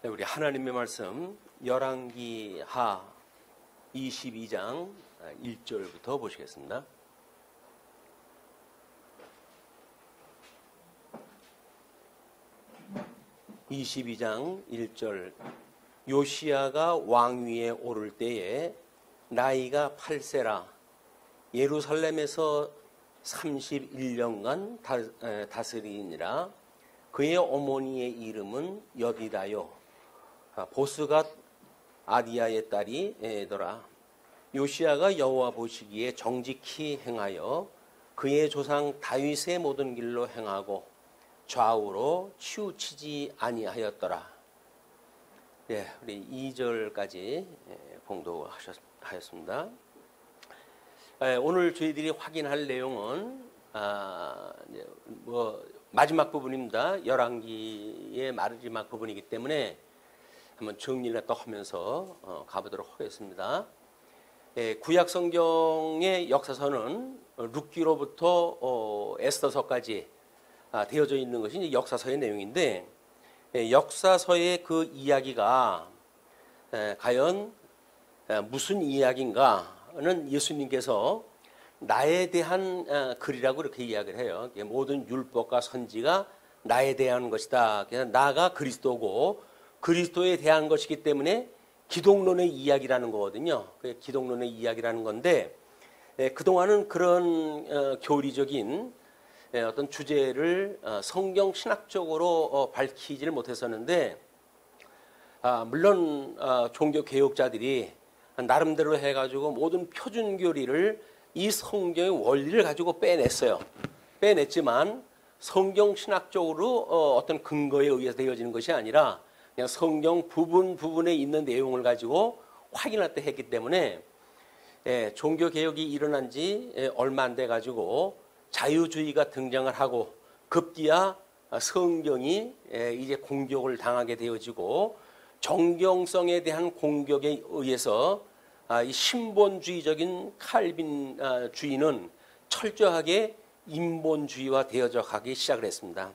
네, 우리 하나님의 말씀 열왕기하 22장 1절부터 보시겠습니다. (22장 1절) 요시야가 왕위에 오를 때에 나이가 8세라 예루살렘에서 31년간 다스리니라. 그의 어머니의 이름은 여디다요 보스갓 아디야의 딸이더라. 요시야가 여호와 보시기에 정직히 행하여 그의 조상 다윗의 모든 길로 행하고 좌우로 치우치지 아니하였더라. 네, 우리 2절까지 봉독하였습니다. 오늘 저희들이 확인할 내용은 마지막 부분입니다. 열왕기의 마지막 부분이기 때문에 한번 정리를 또 하면서 가보도록 하겠습니다. 구약 성경의 역사서는 룻기로부터 에스더서까지 되어져 있는 것이 이제 역사서의 내용인데, 역사서의 그 이야기가 과연 무슨 이야기인가는 예수님께서 나에 대한 글이라고 이렇게 이야기를 해요. 모든 율법과 선지가 나에 대한 것이다. 그래서 나가 그리스도고 그리스도에 대한 것이기 때문에 기독론의 이야기라는 거거든요. 기독론의 이야기라는 건데, 그동안은 그런 교리적인 어떤 주제를 성경 신학적으로 밝히지를 못했었는데, 물론 종교 개혁자들이 나름대로 해가지고 모든 표준 교리를 이 성경의 원리를 가지고 빼냈어요. 빼냈지만 성경 신학적으로 어떤 근거에 의해서 되어지는 것이 아니라 그냥 성경 부분에 있는 내용을 가지고 확인할 때 했기 때문에 종교 개혁이 일어난 지 얼마 안 돼 가지고 자유주의가 등장을 하고 급기야 성경이 이제 공격을 당하게 되어지고 정경성에 대한 공격에 의해서 이 신본주의적인 칼빈주의는 철저하게 인본주의화 되어져 가기 시작을 했습니다.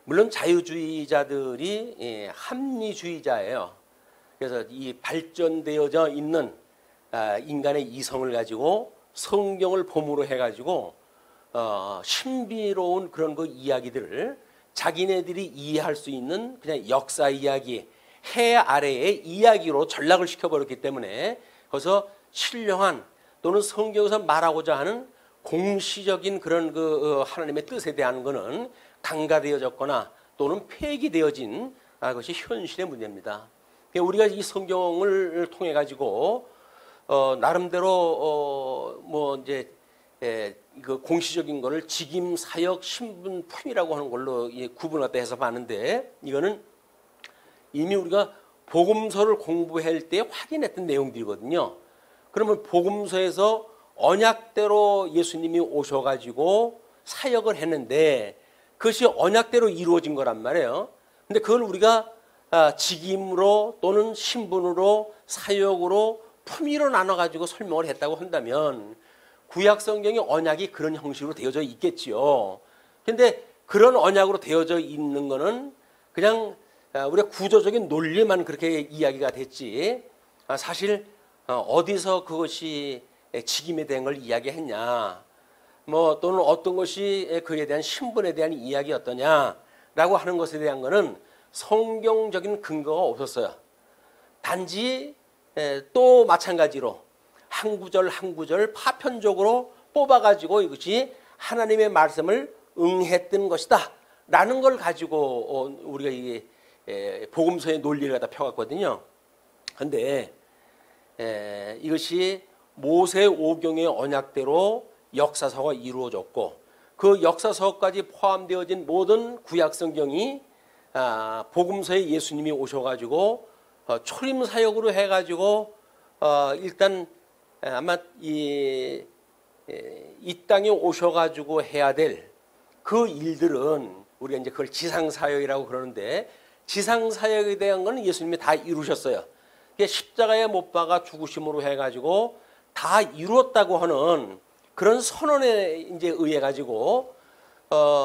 물론 자유주의자들이 합리주의자예요. 그래서 이 발전되어져 있는 인간의 이성을 가지고 성경을 보물로 해가지고 신비로운 그런 그 이야기들을 자기네들이 이해할 수 있는 그냥 역사 이야기, 해 아래의 이야기로 전락을 시켜버렸기 때문에 거기서 신령한 또는 성경에서 말하고자 하는 공시적인 그런 그 하나님의 뜻에 대한 것은 강가되어졌거나 또는 폐기되어진 것이 현실의 문제입니다. 우리가 이 성경을 통해 가지고 나름대로 그 공시적인 것을 직임, 사역, 신분, 품이라고 하는 걸로 구분하다 해서 봤는데, 이거는 이미 우리가 복음서를 공부할 때 확인했던 내용들이거든요. 그러면 복음서에서 언약대로 예수님이 오셔가지고 사역을 했는데 그것이 언약대로 이루어진 거란 말이에요. 근데 그걸 우리가 직임으로 또는 신분으로 사역으로 품위로 나눠가지고 설명을 했다고 한다면 구약 성경의 언약이 그런 형식으로 되어져 있겠지요. 근데 그런 언약으로 되어져 있는 거는 그냥 우리가 구조적인 논리만 그렇게 이야기가 됐지, 사실 어디서 그것이 직임에 대한 걸 이야기했냐, 또는 어떤 것이 그에 대한 신분에 대한 이야기였더냐라고 하는 것에 대한 것은 성경적인 근거가 없었어요. 단지 또 마찬가지로 한 구절 한 구절 파편적으로 뽑아가지고 이것이 하나님의 말씀을 응했던 것이다 라는 걸 가지고 우리가 이 복음서의 논리를 갖다 펴갔거든요. 그런데 이것이 모세 오경의 언약대로 역사서가 이루어졌고 그 역사서까지 포함되어진 모든 구약 성경이 복음서에 예수님이 오셔가지고 초림 사역으로 해가지고 일단 아마 이 땅에 오셔가지고 해야 될 그 일들은 우리가 이제 그걸 지상사역이라고 그러는데, 지상사역에 대한 건 예수님이 다 이루셨어요. 십자가에 못 박아 죽으심으로 해가지고 다 이루었다고 하는 그런 선언에 이제 의해 가지고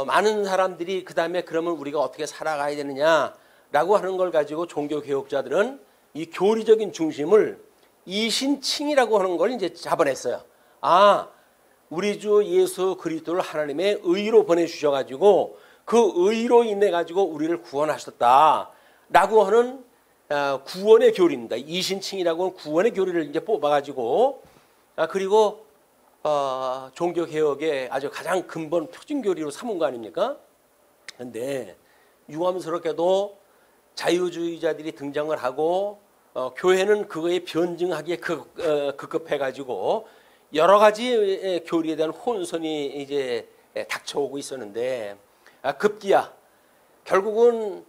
많은 사람들이 그 다음에 그러면 우리가 어떻게 살아가야 되느냐 라고 하는 걸 가지고 종교개혁자들은 이 교리적인 중심을 이신칭이라고 하는 걸 이제 잡아냈어요. 아, 우리 주 예수 그리스도를 하나님의 의로 보내주셔가지고 그 의로 인해 가지고 우리를 구원하셨다라고 하는 구원의 교리입니다. 이신칭이라고 하는 구원의 교리를 이제 뽑아가지고 그리고 종교개혁의 아주 가장 근본 표준 교리로 삼은 거 아닙니까? 그런데 유감스럽게도 자유주의자들이 등장을 하고 교회는 그거에 변증하기에 급급해가지고 여러 가지 교리에 대한 혼선이 이제 닥쳐오고 있었는데 급기야 결국은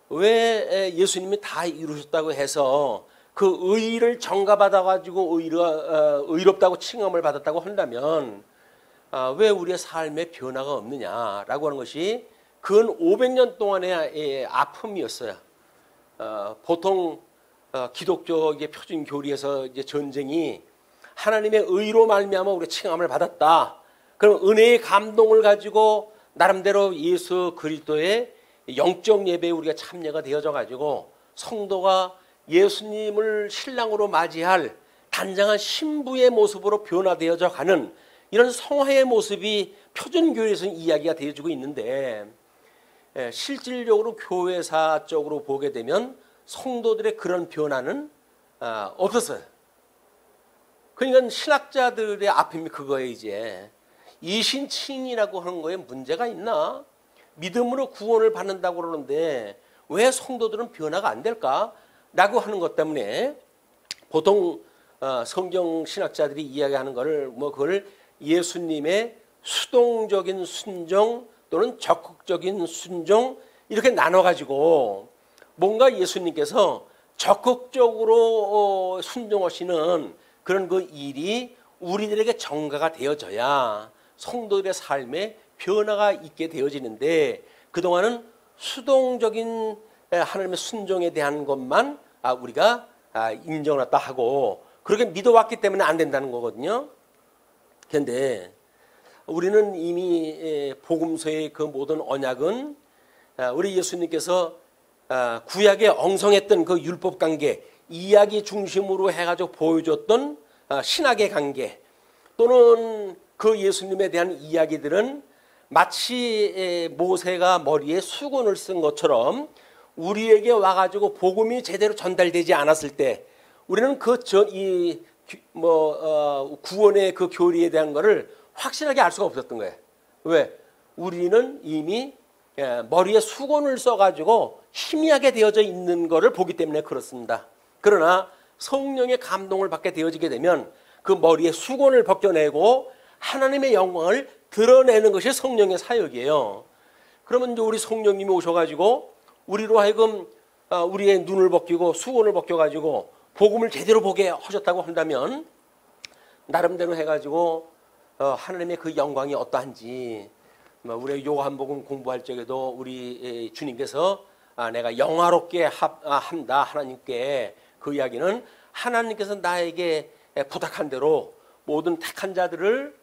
왜 예수님이 다 이루셨다고 해서 그 의를 전가받아가지고 의롭다고 칭함을 받았다고 한다면 왜 우리의 삶에 변화가 없느냐라고 하는 것이 근 500년 동안의 아픔이었어요. 보통 기독교의 표준 교리에서 이제 전쟁이 하나님의 의로 말미암아 우리가 칭함을 받았다. 그럼 은혜의 감동을 가지고 나름대로 예수 그리스도의 영적 예배에 우리가 참여가 되어져 가지고 성도가 예수님을 신랑으로 맞이할 단장한 신부의 모습으로 변화되어져 가는 이런 성화의 모습이 표준교회에서는 이야기가 되어지고 있는데 실질적으로 교회사적으로 보게 되면 성도들의 그런 변화는 없었어요. 그러니까 신학자들의 아픔이 그거예요. 이제 이신칭이라고 하는 거에 문제가 있나? 믿음으로 구원을 받는다고 그러는데 왜 성도들은 변화가 안 될까? 라고 하는 것 때문에 보통 성경 신학자들이 이야기하는 거를 그걸 예수님의 수동적인 순종 또는 적극적인 순종 이렇게 나눠가지고 뭔가 예수님께서 적극적으로 순종하시는 그런 그 일이 우리들에게 전가가 되어져야 성도들의 삶에 변화가 있게 되어지는데 그동안은 수동적인 하나님의 순종에 대한 것만 우리가 인정했다 하고 그렇게 믿어왔기 때문에 안 된다는 거거든요. 그런데 우리는 이미 복음서의 그 모든 언약은 우리 예수님께서 구약에 엉성했던 그 율법 관계 이야기 중심으로 해가지고 보여줬던 신학의 관계 또는 그 예수님에 대한 이야기들은 마치 모세가 머리에 수건을 쓴 것처럼 우리에게 와가지고 복음이 제대로 전달되지 않았을 때 우리는 구원의 그 교리에 대한 것을 확실하게 알 수가 없었던 거예요. 왜? 우리는 이미 머리에 수건을 써가지고 희미하게 되어져 있는 것을 보기 때문에 그렇습니다. 그러나 성령의 감동을 받게 되어지게 되면 그 머리에 수건을 벗겨내고 하나님의 영광을 드러내는 것이 성령의 사역이에요. 그러면 이제 우리 성령님이 오셔가지고 우리로 하여금 우리의 눈을 벗기고 수건을 벗겨가지고 복음을 제대로 보게 하셨다고 한다면 나름대로 해가지고 하나님의 그 영광이 어떠한지 우리 요한복음 공부할 적에도 우리 주님께서 내가 영화롭게 한다 하나님께 그 이야기는 하나님께서 나에게 부탁한 대로 모든 택한 자들을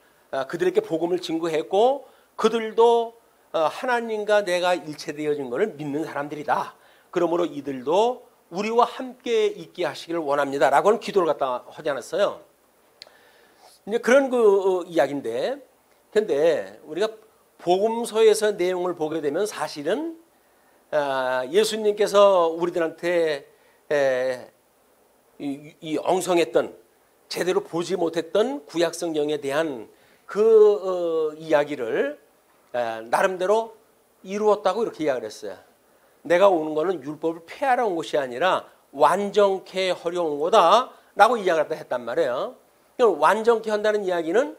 그들에게 복음을 증거했고 그들도 하나님과 내가 일체되어진 것을 믿는 사람들이다. 그러므로 이들도 우리와 함께 있게 하시기를 원합니다. 라고는 기도를 갖다 하지 않았어요. 이제 그런 그 이야기인데 근데 우리가 복음서에서 내용을 보게 되면 사실은 예수님께서 우리들한테 이 엉성했던 제대로 보지 못했던 구약성경에 대한 그 이야기를 나름대로 이루었다고 이렇게 이야기를 했어요. 내가 오는 거는 율법을 폐하러 온 것이 아니라 완전케 하려 온 거다 라고 이야기를 했단 말이에요. 완전케 한다는 이야기는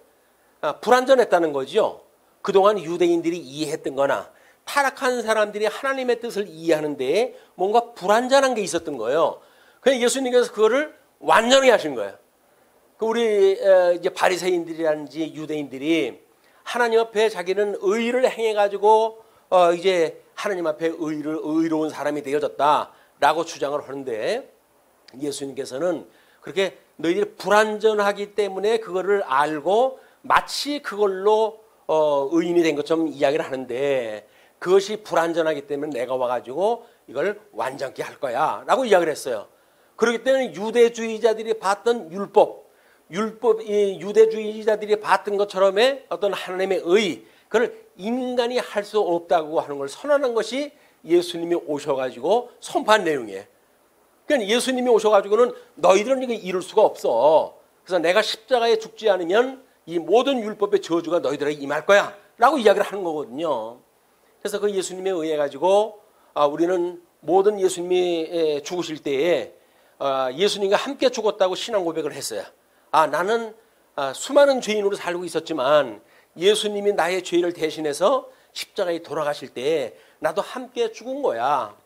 불완전했다는 거죠. 그동안 유대인들이 이해했던 거나 타락한 사람들이 하나님의 뜻을 이해하는데 뭔가 불완전한 게 있었던 거예요. 그래서 예수님께서 그거를 완전히 하신 거예요. 우리 이제 바리새인들이라든지 유대인들이 하나님 앞에 자기는 의를 행해가지고 이제 하나님 앞에 의로운 사람이 되어졌다라고 주장을 하는데 예수님께서는 그렇게 너희들이 불완전하기 때문에 그거를 알고 마치 그걸로 의인이 된 것처럼 이야기를 하는데 그것이 불완전하기 때문에 내가 와가지고 이걸 완전케 할 거야 라고 이야기를 했어요. 그렇기 때문에 유대주의자들이 봤던 이 유대주의자들이 봤던 것처럼의 어떤 하나님의 의, 그걸 인간이 할 수 없다고 하는 걸 선언한 것이 예수님이 오셔가지고 선포한 내용이에요. 그러니까 예수님이 오셔가지고는 너희들은 이거 이룰 수가 없어. 그래서 내가 십자가에 죽지 않으면 이 모든 율법의 저주가 너희들에게 임할 거야 라고 이야기를 하는 거거든요. 그래서 그 예수님에 의해 가지고 우리는 모든 예수님이 죽으실 때에 예수님과 함께 죽었다고 신앙 고백을 했어요. 나는 수많은 죄인으로 살고 있었지만 예수님이 나의 죄를 대신해서 십자가에 돌아가실 때 나도 함께 죽은 거야.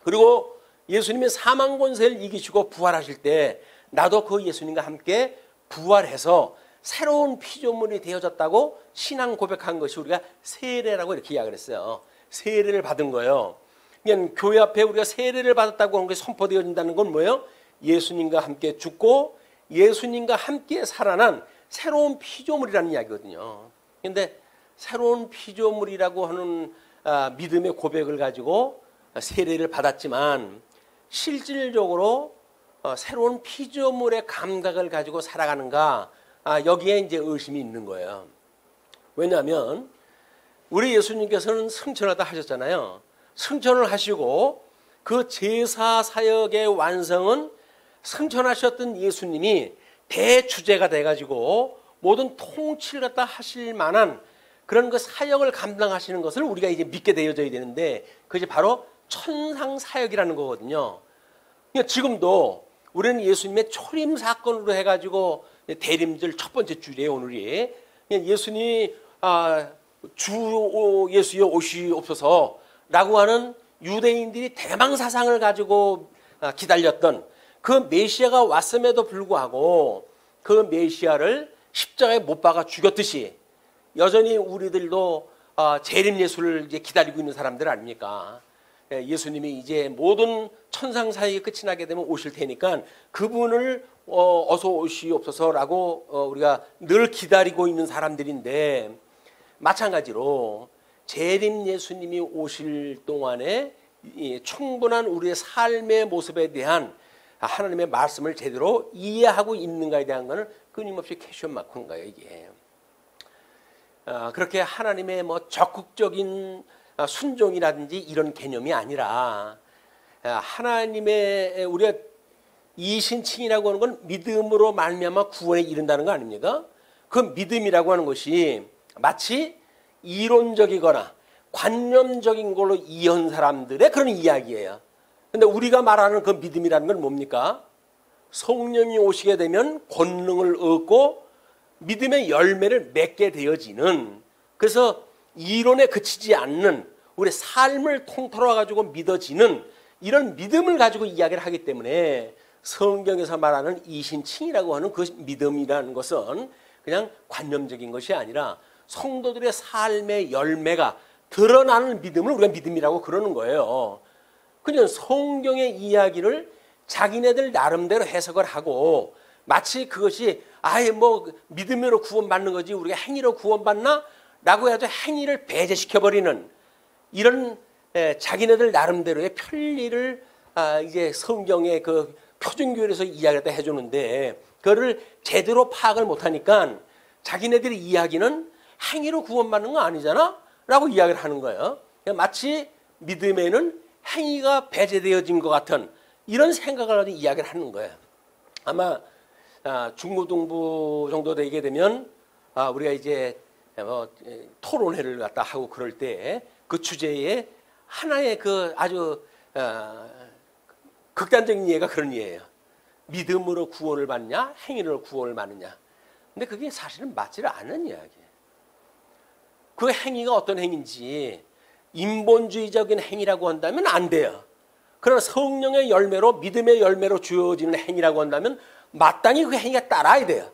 그리고 예수님이 사망 권세를 이기시고 부활하실 때 나도 그 예수님과 함께 부활해서 새로운 피조물이 되어졌다고 신앙 고백한 것이 우리가 세례라고 이렇게 이야기를 했어요. 세례를 받은 거예요. 그냥 교회 앞에 우리가 세례를 받았다고 하는 게 선포되어진다는 건 뭐예요? 예수님과 함께 죽고 예수님과 함께 살아난 새로운 피조물이라는 이야기거든요. 그런데 새로운 피조물이라고 하는 믿음의 고백을 가지고 세례를 받았지만 실질적으로 새로운 피조물의 감각을 가지고 살아가는가, 여기에 이제 의심이 있는 거예요. 왜냐하면 우리 예수님께서는 승천하다 하셨잖아요. 승천을 하시고 그 제사 사역의 완성은 승천하셨던 예수님이 대주제가 돼가지고 모든 통치를 갖다 하실 만한 그런 그 사역을 감당하시는 것을 우리가 이제 믿게 되어져야 되는데 그것이 바로 천상 사역이라는 거거든요. 그러니까 지금도 우리는 예수님의 초림 사건으로 해가지고 대림절 첫 번째 주일이에요, 오늘이. 예수님이 주 예수여 오시옵소서라고 하는 유대인들이 대망사상을 가지고 기다렸던 그 메시아가 왔음에도 불구하고 그 메시아를 십자가에 못 박아 죽였듯이 여전히 우리들도 재림 예수를 이제 기다리고 있는 사람들 아닙니까? 예수님이 이제 모든 천상 사역이 끝이 나게 되면 오실 테니까 그분을 어서 오시옵소서라고 우리가 늘 기다리고 있는 사람들인데, 마찬가지로 재림 예수님이 오실 동안에 충분한 우리의 삶의 모습에 대한 하나님의 말씀을 제대로 이해하고 있는가에 대한 것은 끊임없이 퀘스천 마크인 거예요, 이게. 그렇게 하나님의 뭐 적극적인 순종이라든지 이런 개념이 아니라 하나님의 우리가 이신칭이라고 하는 건 믿음으로 말미암아 구원에 이른다는 거 아닙니까? 그 믿음이라고 하는 것이 마치 이론적이거나 관념적인 걸로 이해한 사람들의 그런 이야기예요. 근데 우리가 말하는 그 믿음이라는 건 뭡니까? 성령이 오시게 되면 권능을 얻고 믿음의 열매를 맺게 되어지는, 그래서 이론에 그치지 않는 우리 삶을 통틀어 가지고 믿어지는 이런 믿음을 가지고 이야기를 하기 때문에 성경에서 말하는 이신칭이라고 하는 그 믿음이라는 것은 그냥 관념적인 것이 아니라 성도들의 삶의 열매가 드러나는 믿음을 우리가 믿음이라고 그러는 거예요. 그냥 성경의 이야기를 자기네들 나름대로 해석을 하고 마치 그것이 아예 뭐 믿음으로 구원받는 거지 우리가 행위로 구원받나? 라고 해서 행위를 배제시켜버리는 이런 자기네들 나름대로의 편리를 이제 성경의 그 표준교회에서 이야기를 해주는데 그거를 제대로 파악을 못하니까 자기네들의 이야기는 행위로 구원받는 거 아니잖아? 라고 이야기를 하는 거예요. 마치 믿음에는 행위가 배제되어진 것 같은 이런 생각을 가지고 이야기를 하는 거예요. 아마 중고등부 정도 되게 되면 우리가 이제 토론회를 갖다 하고 그럴 때 그 주제에 하나의 그 아주 극단적인 이해가 그런 이해예요. 믿음으로 구원을 받냐, 행위로 구원을 받느냐. 근데 그게 사실은 맞지를 않은 이야기예요. 그 행위가 어떤 행위인지 인본주의적인 행위라고 한다면 안 돼요. 그러나 성령의 열매로 믿음의 열매로 주어지는 행위라고 한다면 마땅히 그 행위가 따라야 돼요.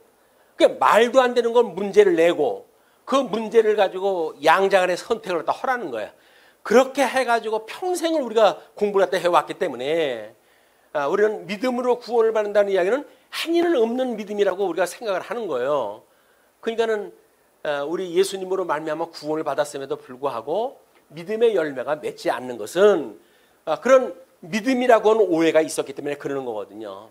그러니까 말도 안 되는 건 문제를 내고 그 문제를 가지고 양자간의 선택을 갖다 하라는 거예요. 그렇게 해가지고 평생을 우리가 공부를 갖다 해왔기 때문에 우리는 믿음으로 구원을 받는다는 이야기는 행위는 없는 믿음이라고 우리가 생각을 하는 거예요. 그러니까는 우리 예수님으로 말미암아 구원을 받았음에도 불구하고 믿음의 열매가 맺지 않는 것은 그런 믿음이라고 하는 오해가 있었기 때문에 그러는 거거든요.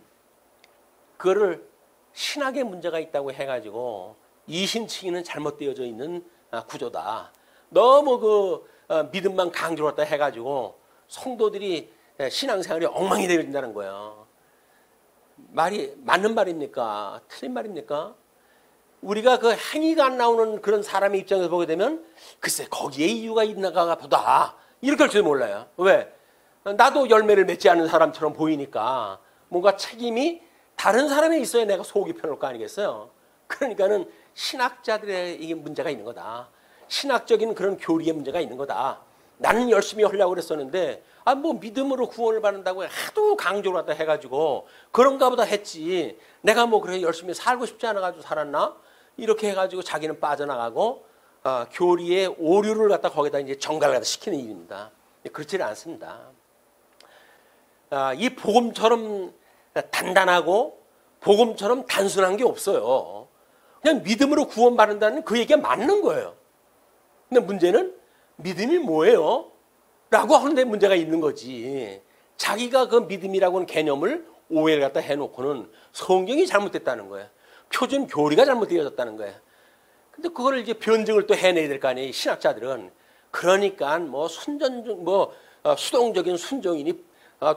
그거를 신학의 문제가 있다고 해가지고 이신칭의는 잘못되어져 있는 구조다. 너무 그 믿음만 강조로 갖다 해가지고 성도들이 신앙생활이 엉망이 되어진다는 거예요. 말이 맞는 말입니까? 틀린 말입니까? 우리가 그 행위가 안 나오는 그런 사람의 입장에서 보게 되면 글쎄 거기에 이유가 있나가 보다 이렇게 할 줄 몰라요. 왜? 나도 열매를 맺지 않는 사람처럼 보이니까 뭔가 책임이 다른 사람에 있어야 내가 속이 편할 거 아니겠어요? 그러니까는 신학자들의 이게 문제가 있는 거다. 신학적인 그런 교리의 문제가 있는 거다. 나는 열심히 하려고 그랬었는데 뭐 믿음으로 구원을 받는다고 하도 강조를 갖다 해가지고 그런가 보다 했지. 내가 뭐 그래 열심히 살고 싶지 않아가지고 살았나? 이렇게 해가지고 자기는 빠져나가고 교리의 오류를 갖다 거기다 이제 정갈을 갖다 시키는 일입니다. 그렇지는 않습니다. 이 복음처럼 단단하고 복음처럼 단순한 게 없어요. 그냥 믿음으로 구원받는다는 그 얘기가 맞는 거예요. 근데 문제는 믿음이 뭐예요? 라고 하는데 문제가 있는 거지. 자기가 그 믿음이라고 하는 개념을 오해를 갖다 해놓고는 성경이 잘못됐다는 거예요. 표준 교리가 잘못되어졌다는 거예요. 근데 그거를 이제 변증을 또 해내야 될 거 아니에요. 신학자들은. 그러니까 뭐 수동적인 순종이니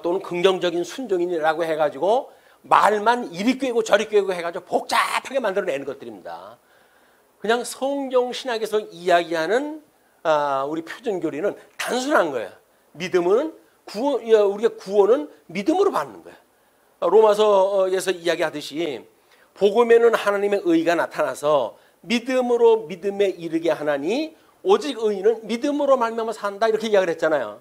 또는 긍정적인 순종이라고 해가지고 말만 이리 꿰고 저리 꿰고 해가지고 복잡하게 만들어내는 것들입니다. 그냥 성경 신학에서 이야기하는 우리 표준 교리는 단순한 거예요. 믿음은 우리가 구원은 믿음으로 받는 거예요. 로마서에서 이야기하듯이 복음에는 하나님의 의가 나타나서 믿음으로 믿음에 이르게 하나니 오직 의인은 믿음으로 말미암아 산다 이렇게 이야기를 했잖아요.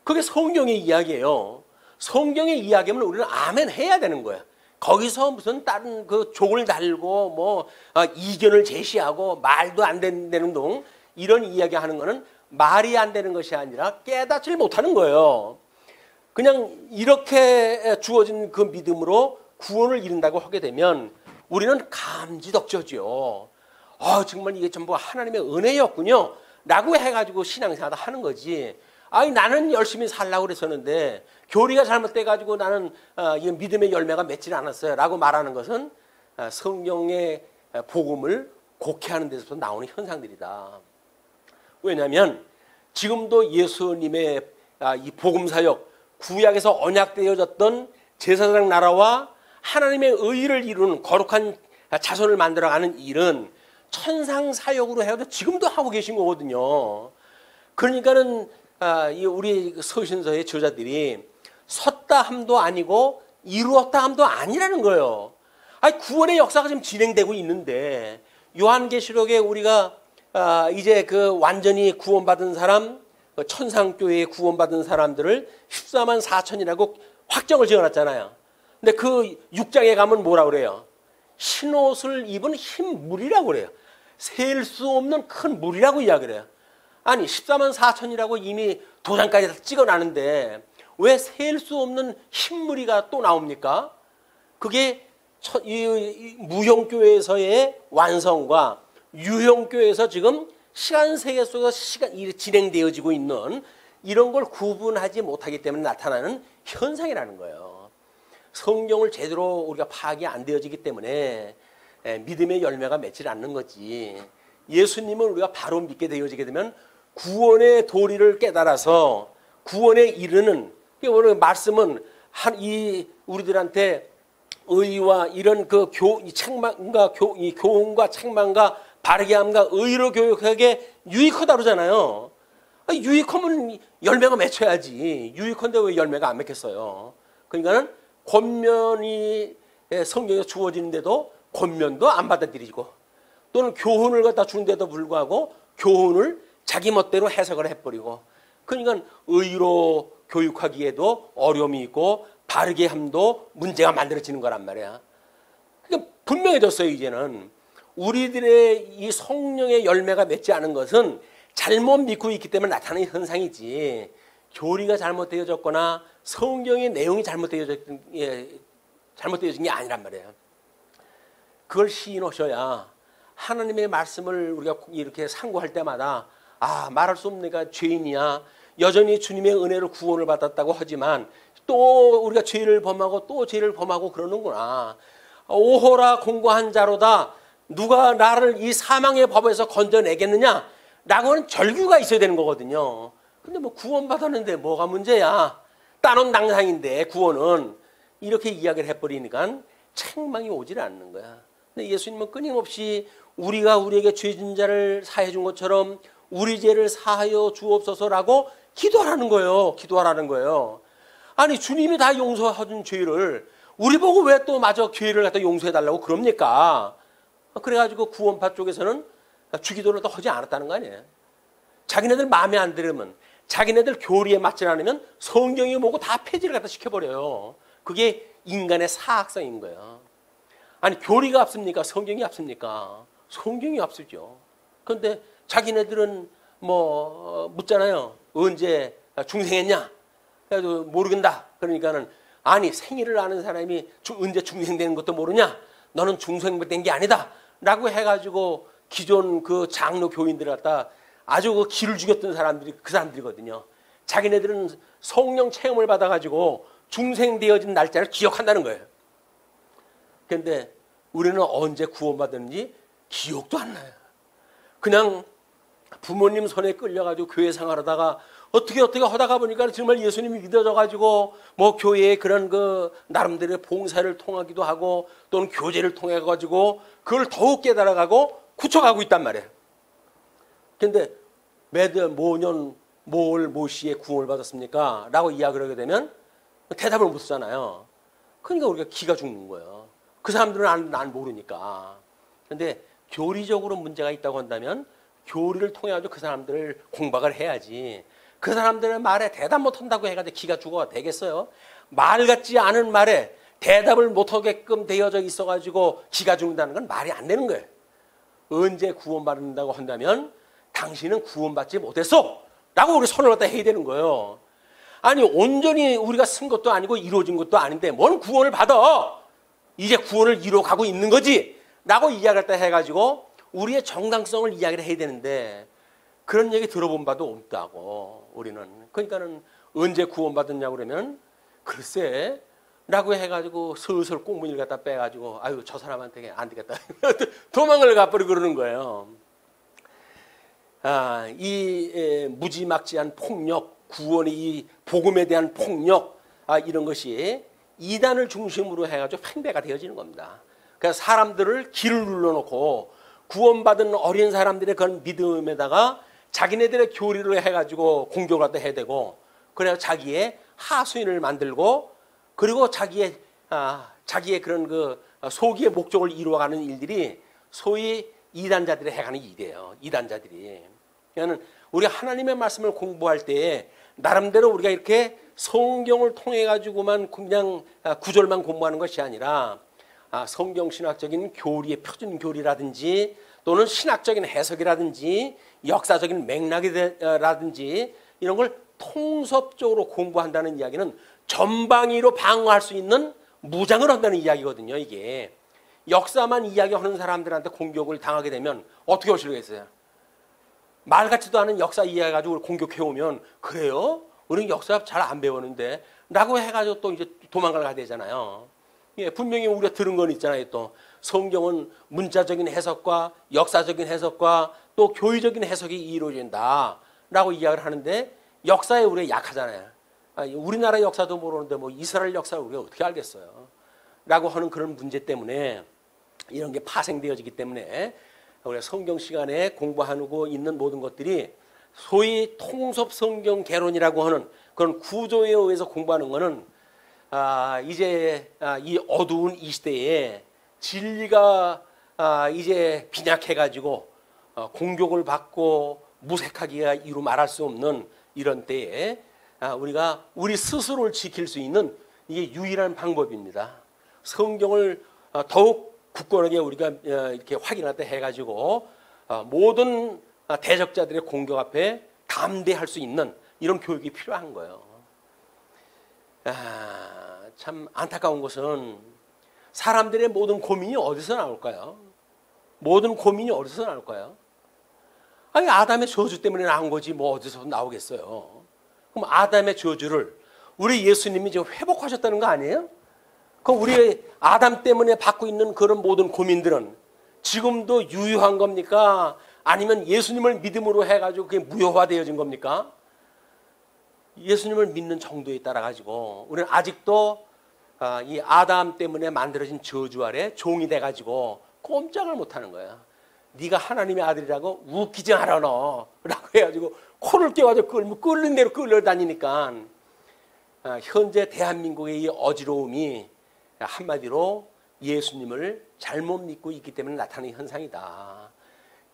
그게 성경의 이야기예요. 성경의 이야기면 우리는 아멘 해야 되는 거예요. 거기서 무슨 다른 그 족을 달고 뭐 이견을 제시하고 말도 안 되는 동 이런 이야기하는 거는 말이 안 되는 것이 아니라 깨닫지를 못하는 거예요. 그냥 이렇게 주어진 그 믿음으로 구원을 이룬다고 하게 되면 우리는 감지덕지죠. 정말 이게 전부 하나님의 은혜였군요. 라고 해가지고 신앙생활을 하는 거지. 나는 열심히 살려고 그랬었는데 교리가 잘못돼가지고 나는 이 믿음의 열매가 맺지는 않았어요. 라고 말하는 것은 성경의 복음을 곡해하는 데서 나오는 현상들이다. 왜냐하면 지금도 예수님의 이 복음사역, 구약에서 언약되어졌던 제사장 나라와 하나님의 의를 이루는 거룩한 자손을 만들어가는 일은 천상사역으로 해도 지금도 하고 계신 거거든요. 그러니까는 우리 서신서의 저자들이 섰다 함도 아니고 이루었다 함도 아니라는 거예요. 구원의 역사가 지금 진행되고 있는데 요한계시록에 우리가 이제 그 완전히 구원받은 사람, 천상교회에 구원받은 사람들을 14만 4천이라고 확정을 지어놨잖아요. 근데 그 6장에 가면 뭐라 그래요? 흰옷을 입은 흰 물이라고 그래요. 셀 수 없는 큰 물이라고 이야기를 해요. 아니 14만 4천이라고 이미 도장까지 다 찍어놨는데 왜 셀 수 없는 흰 무리가 또 나옵니까? 그게 무형교회에서의 완성과 유형교회에서 지금 시간 세계 속에서 시간이 진행되어지고 있는 이런 걸 구분하지 못하기 때문에 나타나는 현상이라는 거예요. 성경을 제대로 우리가 파악이 안 되어지기 때문에 믿음의 열매가 맺지 않는 거지. 예수님을 우리가 바로 믿게 되어지게 되면 구원의 도리를 깨달아서 구원에 이르는 오늘 말씀은 우리들한테 의와 이런 그 책망과 교훈과 책망과 바르게 함과 의로 교육하게 유익하다 그러잖아요. 유익하면 열매가 맺혀야지. 유익한데 왜 열매가 안 맺겠어요? 그러니까는 권면이 성경에 주어지는데도 권면도 안 받아들이고 또는 교훈을 갖다 주는데도 불구하고 교훈을 자기 멋대로 해석을 해버리고 그러니까 의로 교육하기에도 어려움이 있고 바르게 함도 문제가 만들어지는 거란 말이야. 그러니까 분명해졌어요. 이제는 우리들의 이 성령의 열매가 맺지 않은 것은 잘못 믿고 있기 때문에 나타나는 현상이지 교리가 잘못되어졌거나 성경의 내용이 잘못되어진 게 아니란 말이에요. 그걸 시인하셔야 하나님의 말씀을 우리가 이렇게 상고할 때마다 말할 수 없는 내가 죄인이야. 여전히 주님의 은혜로 구원을 받았다고 하지만 또 우리가 죄를 범하고 또 죄를 범하고 그러는구나. 오호라 공고한 자로다. 누가 나를 이 사망의 법에서 건져내겠느냐? 라고 하는 절규가 있어야 되는 거거든요. 근데 뭐 구원받았는데 뭐가 문제야? 따놓은 당상인데 구원은. 이렇게 이야기를 해버리니까 책망이 오질 않는 거야. 근데 예수님은 끊임없이 우리가 우리에게 죄진 자를 사해 준 것처럼 우리 죄를 사하여 주옵소서라고 기도하라는 거예요. 기도하라는 거예요. 아니 주님이 다 용서해준 죄를 우리 보고 왜 또 마저 죄를 갖다 용서해달라고 그럽니까? 그래가지고 구원파 쪽에서는 주기도를 더 하지 않았다는 거 아니에요. 자기네들 마음에 안 들으면, 자기네들 교리에 맞지 않으면 성경이 뭐고 다 폐지를 갖다 시켜버려요. 그게 인간의 사악성인 거예요. 아니 교리가 앞섭니까? 성경이 앞섭니까? 성경이 앞서죠. 그런데 자기네들은 뭐 묻잖아요. 언제 중생했냐? 그래도 모르겠다. 그러니까는 아니 생일을 아는 사람이 언제 중생되는 것도 모르냐? 너는 중생된 게 아니다. 라고 해가지고 기존 그 장로 교인들을 갖다 아주 그 기를 죽였던 사람들이 그 사람들이거든요. 자기네들은 성령 체험을 받아가지고 중생되어진 날짜를 기억한다는 거예요. 그런데 우리는 언제 구원받았는지 기억도 안 나요. 그냥 부모님 손에 끌려가지고 교회 생활하다가 어떻게 하다가 보니까 정말 예수님이 믿어져가지고 뭐 교회에 그런 그 나름대로의 봉사를 통하기도 하고 또는 교제를 통해가지고 그걸 더욱 깨달아가고 굳혀가고 있단 말이에요. 그런데 매달 모년 모시에 구원을 받았습니까? 라고 이야기를 하게 되면 대답을 못 쓰잖아요. 그러니까 우리가 기가 죽는 거예요. 그 사람들은 난 모르니까. 그런데 교리적으로 문제가 있다고 한다면 교리를 통해 가지고 그 사람들을 공박을 해야지. 그 사람들의 말에 대답 못한다고 해가지고 기가 죽어 되겠어요? 말 같지 않은 말에 대답을 못하게끔 되어져 있어가지고 기가 죽는다는 건 말이 안 되는 거예요. 언제 구원받는다고 한다면 당신은 구원받지 못했어 라고 우리 손을 갖다 해야 되는 거예요. 아니 온전히 우리가 쓴 것도 아니고 이루어진 것도 아닌데 뭔 구원을 받아? 이제 구원을 이루어가고 있는 거지 라고 이야기를 갖다 해가지고 우리의 정당성을 이야기를 해야 되는데 그런 얘기 들어본 바도 없다고 우리는. 그러니까는 언제 구원받았냐고 그러면 글쎄 라고 해가지고 슬슬 꽁무니를 갖다 빼가지고 아유 저 사람한테 안 되겠다 도망을 가버리고 그러는 거예요. 이 무지막지한 폭력, 구원의 이 복음에 대한 폭력 이런 것이 이단을 중심으로 해가지고 팽배가 되어지는 겁니다. 그래서 사람들을 길을 눌러놓고 구원받은 어린 사람들의 그런 믿음에다가 자기네들의 교리를 해가지고 공격을 갖다 해야 되고 그래서 자기의 하수인을 만들고 그리고 자기의 그런 그 소기의 목적을 이루어가는 일들이 소위 이단자들이 해가는 일이에요. 이단자들이. 그러니까 우리가 하나님의 말씀을 공부할 때에 나름대로 우리가 이렇게 성경을 통해 가지고만 그냥 구절만 공부하는 것이 아니라 성경 신학적인 교리의 표준 교리라든지 또는 신학적인 해석이라든지 역사적인 맥락이라든지 이런 걸 통섭적으로 공부한다는 이야기는 전방위로 방어할 수 있는 무장을 한다는 이야기거든요. 이게 역사만 이야기하는 사람들한테 공격을 당하게 되면 어떻게 하시겠어요? 말 같지도 않은 역사 이야기해가지고 공격해오면 그래요? 우리는 역사 잘 안 배웠는데 라고 해가지고 또 이제 도망가야 되잖아요. 예, 분명히 우리가 들은 건 있잖아요. 또 성경은 문자적인 해석과 역사적인 해석과 또 교리적인 해석이 이루어진다 라고 이야기를 하는데 역사에 우리가 약하잖아요. 우리나라 역사도 모르는데 뭐 이스라엘 역사를 우리가 어떻게 알겠어요? 라고 하는 그런 문제 때문에 이런 게 파생되어지기 때문에 우리가 성경 시간에 공부하고 있는 모든 것들이 소위 통섭 성경 개론이라고 하는 그런 구조에 의해서 공부하는 것은 이제 이 어두운 이 시대에 진리가 이제 빈약해가지고 공격을 받고 무색하기가 이루 말할 수 없는 이런 때에 우리가 우리 스스로를 지킬 수 있는 이게 유일한 방법입니다. 성경을 더욱 굳건하게 우리가 이렇게 확인할 해가지고 모든 대적자들의 공격 앞에 담대할 수 있는 이런 교육이 필요한 거예요. 참 안타까운 것은 사람들의 모든 고민이 어디서 나올까요? 모든 고민이 어디서 나올까요? 아니 아담의 저주 때문에 나온 거지 뭐 어디서 나오겠어요. 그럼 아담의 저주를 우리 예수님이 지금 회복하셨다는 거 아니에요? 그럼 우리 아담 때문에 받고 있는 그런 모든 고민들은 지금도 유효한 겁니까? 아니면 예수님을 믿음으로 해가지고 그게 무효화되어진 겁니까? 예수님을 믿는 정도에 따라 가지고 우리는 아직도 이 아담 때문에 만들어진 저주 아래 종이 돼가지고 꼼짝을 못하는 거야. 네가 하나님의 아들이라고 웃기지 않아 너 라고 해가지고 코를 껴가지고 끌는 대로 끌려다니니까 현재 대한민국의 이 어지러움이 한마디로 예수님을 잘못 믿고 있기 때문에 나타나는 현상이다.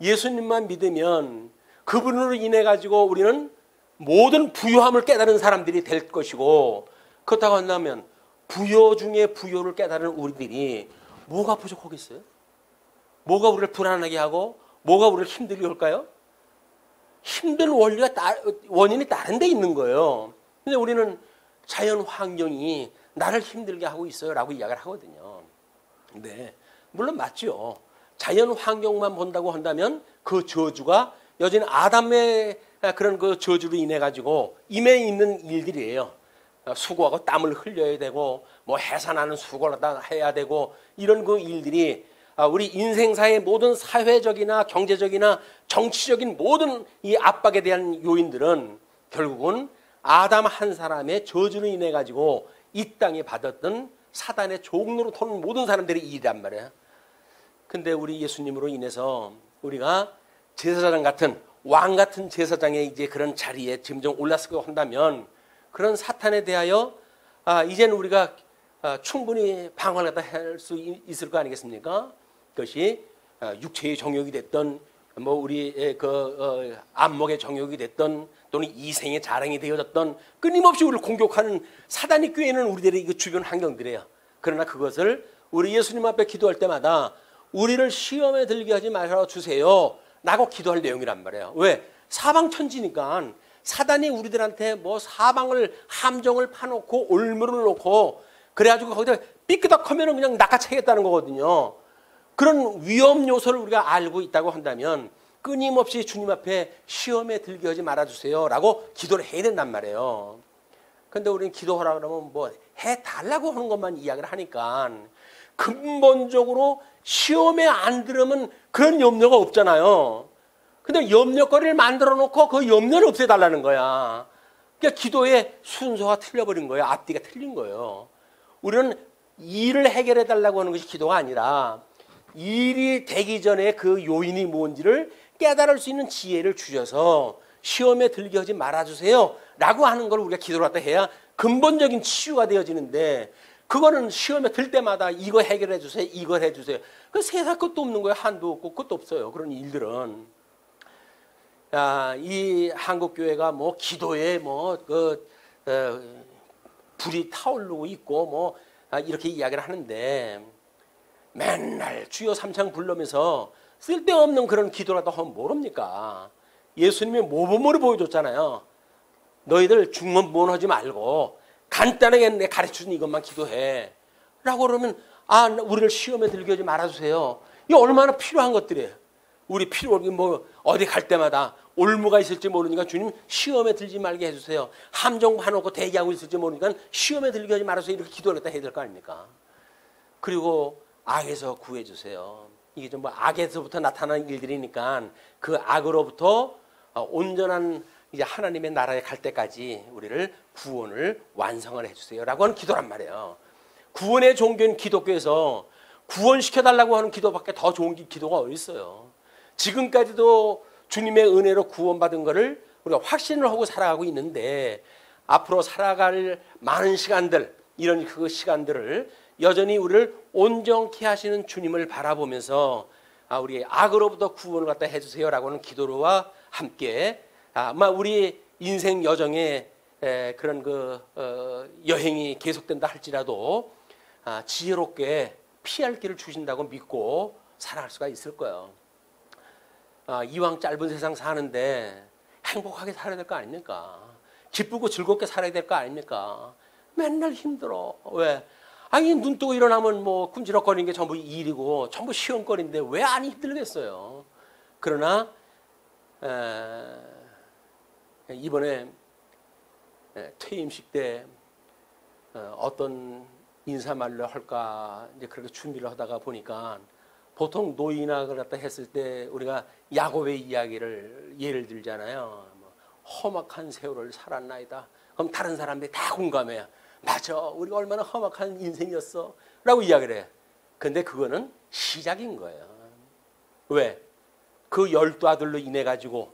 예수님만 믿으면 그분으로 인해 가지고 우리는 모든 부요함을 깨달은 사람들이 될 것이고, 그렇다고 한다면 부요 중에 부요를 깨달은 우리들이 뭐가 부족하겠어요? 뭐가 우리를 불안하게 하고 뭐가 우리를 힘들게 할까요? 힘든 원인이 다른 데 있는 거예요. 근데 우리는 자연 환경이 나를 힘들게 하고 있어요 라고 이야기를 하거든요. 근데 물론 맞죠. 자연 환경만 본다고 한다면 그 저주가 여전히 아담의 그런 그 저주로 인해 가지고 임해 있는 일들이에요. 수고하고 땀을 흘려야 되고 뭐 해산하는 수고를 다 해야 되고 이런 그 일들이 우리 인생사의 모든 사회적이나 경제적이나 정치적인 모든 이 압박에 대한 요인들은 결국은 아담 한 사람의 저주로 인해 가지고 이 땅에 받았던 사단의 종로로 도는 모든 사람들의 일이란 말이에요. 근데 우리 예수님으로 인해서 우리가 제사장 같은 왕 같은 제사장의 이제 그런 자리에 점점 올랐을 한다면 그런 사탄에 대하여 이제는 우리가 충분히 방어를 할 수 있을 거 아니겠습니까? 그것이 육체의 정욕이 됐던 뭐 우리의 그 안목의 정욕이 됐던 또는 이생의 자랑이 되어졌던 끊임없이 우리를 공격하는 사단이 꾀는 우리들의 그 주변 환경들이에요. 그러나 그것을 우리 예수님 앞에 기도할 때마다 우리를 시험에 들게 하지 말아 주세요 라고 기도할 내용이란 말이에요. 왜? 사방천지니까 사단이 우리들한테 뭐 사방을 함정을 파놓고 올무를 놓고 그래가지고 거기다 삐끄덕하면 그냥 낚아채겠다는 거거든요. 그런 위험 요소를 우리가 알고 있다고 한다면 끊임없이 주님 앞에 시험에 들게 하지 말아주세요 라고 기도를 해야 된단 말이에요. 근데 우리는 기도하라 그러면 뭐 해달라고 하는 것만 이야기를 하니까 근본적으로 시험에 안 들으면 그런 염려가 없잖아요. 근데 염려거리를 만들어 놓고 그 염려를 없애달라는 거야. 그러니까 기도의 순서가 틀려버린 거예요. 앞뒤가 틀린 거예요. 우리는 일을 해결해 달라고 하는 것이 기도가 아니라 일이 되기 전에 그 요인이 뭔지를 깨달을 수 있는 지혜를 주셔서 시험에 들게 하지 말아주세요 라고 하는 걸 우리가 기도를 갖다 해야 근본적인 치유가 되어지는데, 그거는 시험에 들 때마다 이거 해결해 주세요, 이걸 해주세요. 그 세상 것도 없는 거예요. 한도 없고 끝도 없어요. 그런 일들은. 이 한국교회가 뭐 기도에 뭐 불이 타오르고 있고 뭐 이렇게 이야기를 하는데, 맨날 주여 삼창 부르면서 쓸데없는 그런 기도라도 하면 모릅니까? 예수님이 모범으로 보여줬잖아요. 너희들 중문부원하지 말고 간단하게 내 가르쳐준 이것만 기도해 라고 그러면 우리를 시험에 들게 하지 말아주세요. 이게 얼마나 필요한 것들이에요. 우리 뭐 어디 갈 때마다 올무가 있을지 모르니까 주님 시험에 들지 말게 해주세요. 함정 봐놓고 대기하고 있을지 모르니까 시험에 들게 하지 말아주세요. 이렇게 기도를 했다 해야 될 거 아닙니까? 그리고 악에서 구해주세요. 이게 좀 뭐 악에서부터 나타나는 일들이니까 그 악으로부터 온전한 이제 하나님의 나라에 갈 때까지 우리를 구원을 완성을 해주세요라고 하는 기도란 말이에요. 구원의 종교인 기독교에서 구원시켜달라고 하는 기도밖에 더 좋은 기도가 어디 있어요. 지금까지도 주님의 은혜로 구원받은 것을 우리가 확신을 하고 살아가고 있는데, 앞으로 살아갈 많은 시간들, 이런 그 시간들을 여전히 우리를 온전케 하시는 주님을 바라보면서 우리 악으로부터 구원을 갖다 해주세요라고 하는 기도와 함께 아마 우리 인생 여정에 그런 그 여행이 계속된다 할지라도 지혜롭게 피할 길을 주신다고 믿고 살아갈 수가 있을 거예요. 이왕 짧은 세상 사는데 행복하게 살아야 될 거 아닙니까? 기쁘고 즐겁게 살아야 될 거 아닙니까? 맨날 힘들어. 왜? 눈 뜨고 일어나면 뭐 꿈지럭거리는 게 전부 일이고 전부 시험거리인데 왜 안 힘들겠어요? 그러나 이번에 퇴임식 때 어떤 인사말로 할까 이제 그렇게 준비를 하다가 보니까 보통 노인학을 갖다 했을 때 우리가 야곱의 이야기를 예를 들잖아요. 뭐 험악한 세월을 살았나이다. 그럼 다른 사람들이 다 공감해요. 맞아, 우리가 얼마나 험악한 인생이었어 라고 이야기를 해. 근데 그거는 시작인 거예요. 왜? 그 12아들로 인해 가지고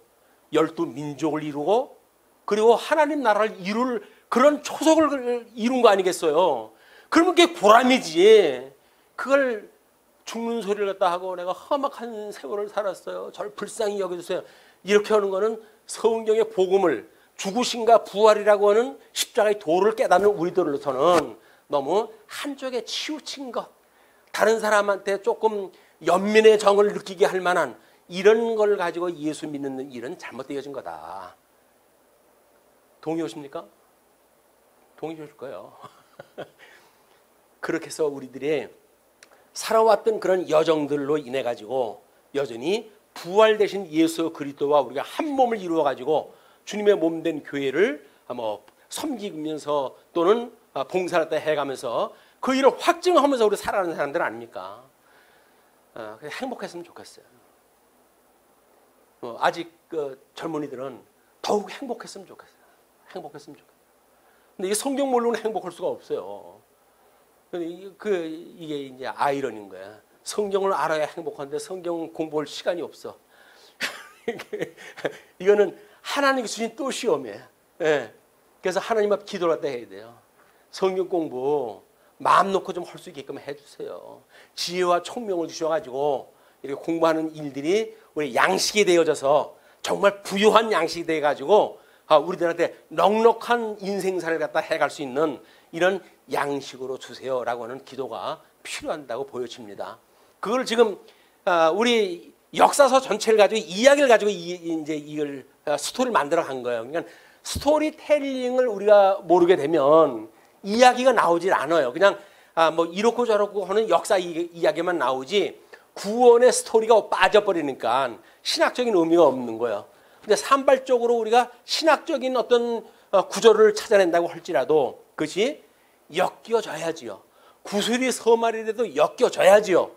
12민족을 이루고 그리고 하나님 나라를 이룰 그런 초석을 이룬 거 아니겠어요? 그러면 그게 보람이지. 그걸 죽는 소리를 갖다 하고 내가 험악한 세월을 살았어요, 절 불쌍히 여겨주세요, 이렇게 하는 거는 성경의 복음을, 죽으심과 부활이라고 하는 십자가의 도를 깨닫는 우리들로서는 너무 한쪽에 치우친 것, 다른 사람한테 조금 연민의 정을 느끼게 할 만한 이런 걸 가지고 예수 믿는 일은 잘못되어진 거다. 동의하십니까? 동의하실 거예요. 그렇게 해서 우리들이 살아왔던 그런 여정들로 인해 가지고 여전히 부활되신 예수 그리스도와 우리가 한 몸을 이루어 가지고 주님의 몸된 교회를 뭐 섬기면서 또는 봉사를 해가면서 그 일을 확증하면서 우리 살아가는 사람들 아닙니까? 행복했으면 좋겠어요. 아직 그 젊은이들은 더욱 행복했으면 좋겠어요. 행복했으면 좋겠어요. 근데 이 성경 모르고는 행복할 수가 없어요. 이게 이제 아이러니인 거야. 성경을 알아야 행복한데 성경 공부할 시간이 없어. 이거는 하나님이 주신 또 시험이에요. 예. 그래서 하나님 앞 기도를 할 때 해야 돼요. 성경 공부 마음 놓고 좀 할 수 있게끔 해주세요. 지혜와 총명을 주셔가지고 이렇게 공부하는 일들이 우리 양식이 되어져서 정말 부유한 양식이 되어가지고 우리들한테 넉넉한 인생사를 갖다 해갈 수 있는 이런 양식으로 주세요라고 하는 기도가 필요한다고 보여집니다. 그걸 지금 우리 역사서 전체를 가지고 이야기를 가지고 이제 이걸 스토리를 만들어 간 거예요. 그러니까 스토리텔링을 우리가 모르게 되면 이야기가 나오질 않아요. 그냥 뭐 이렇고 저렇고 하는 역사 이야기만 나오지 구원의 스토리가 빠져버리니까 신학적인 의미가 없는 거예요. 근데 산발적으로 우리가 신학적인 어떤 구조를 찾아낸다고 할지라도 그것이 엮여져야지요. 구슬이 서말이라도 엮여져야지요.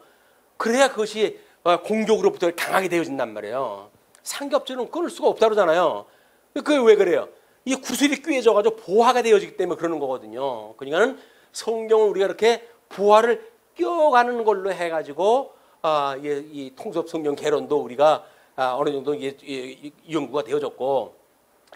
그래야 그것이 공격으로부터 강하게 되어진단 말이에요. 삼겹살은 끊을 수가 없다 그러잖아요. 그게 왜 그래요? 이 구슬이 꿰져가지고 보화가 되어지기 때문에 그러는 거거든요. 그러니까는 성경을 우리가 이렇게 보화를 껴가는 걸로 해가지고 이 통섭 성경 개론도 우리가 어느 정도 연구가 되어졌고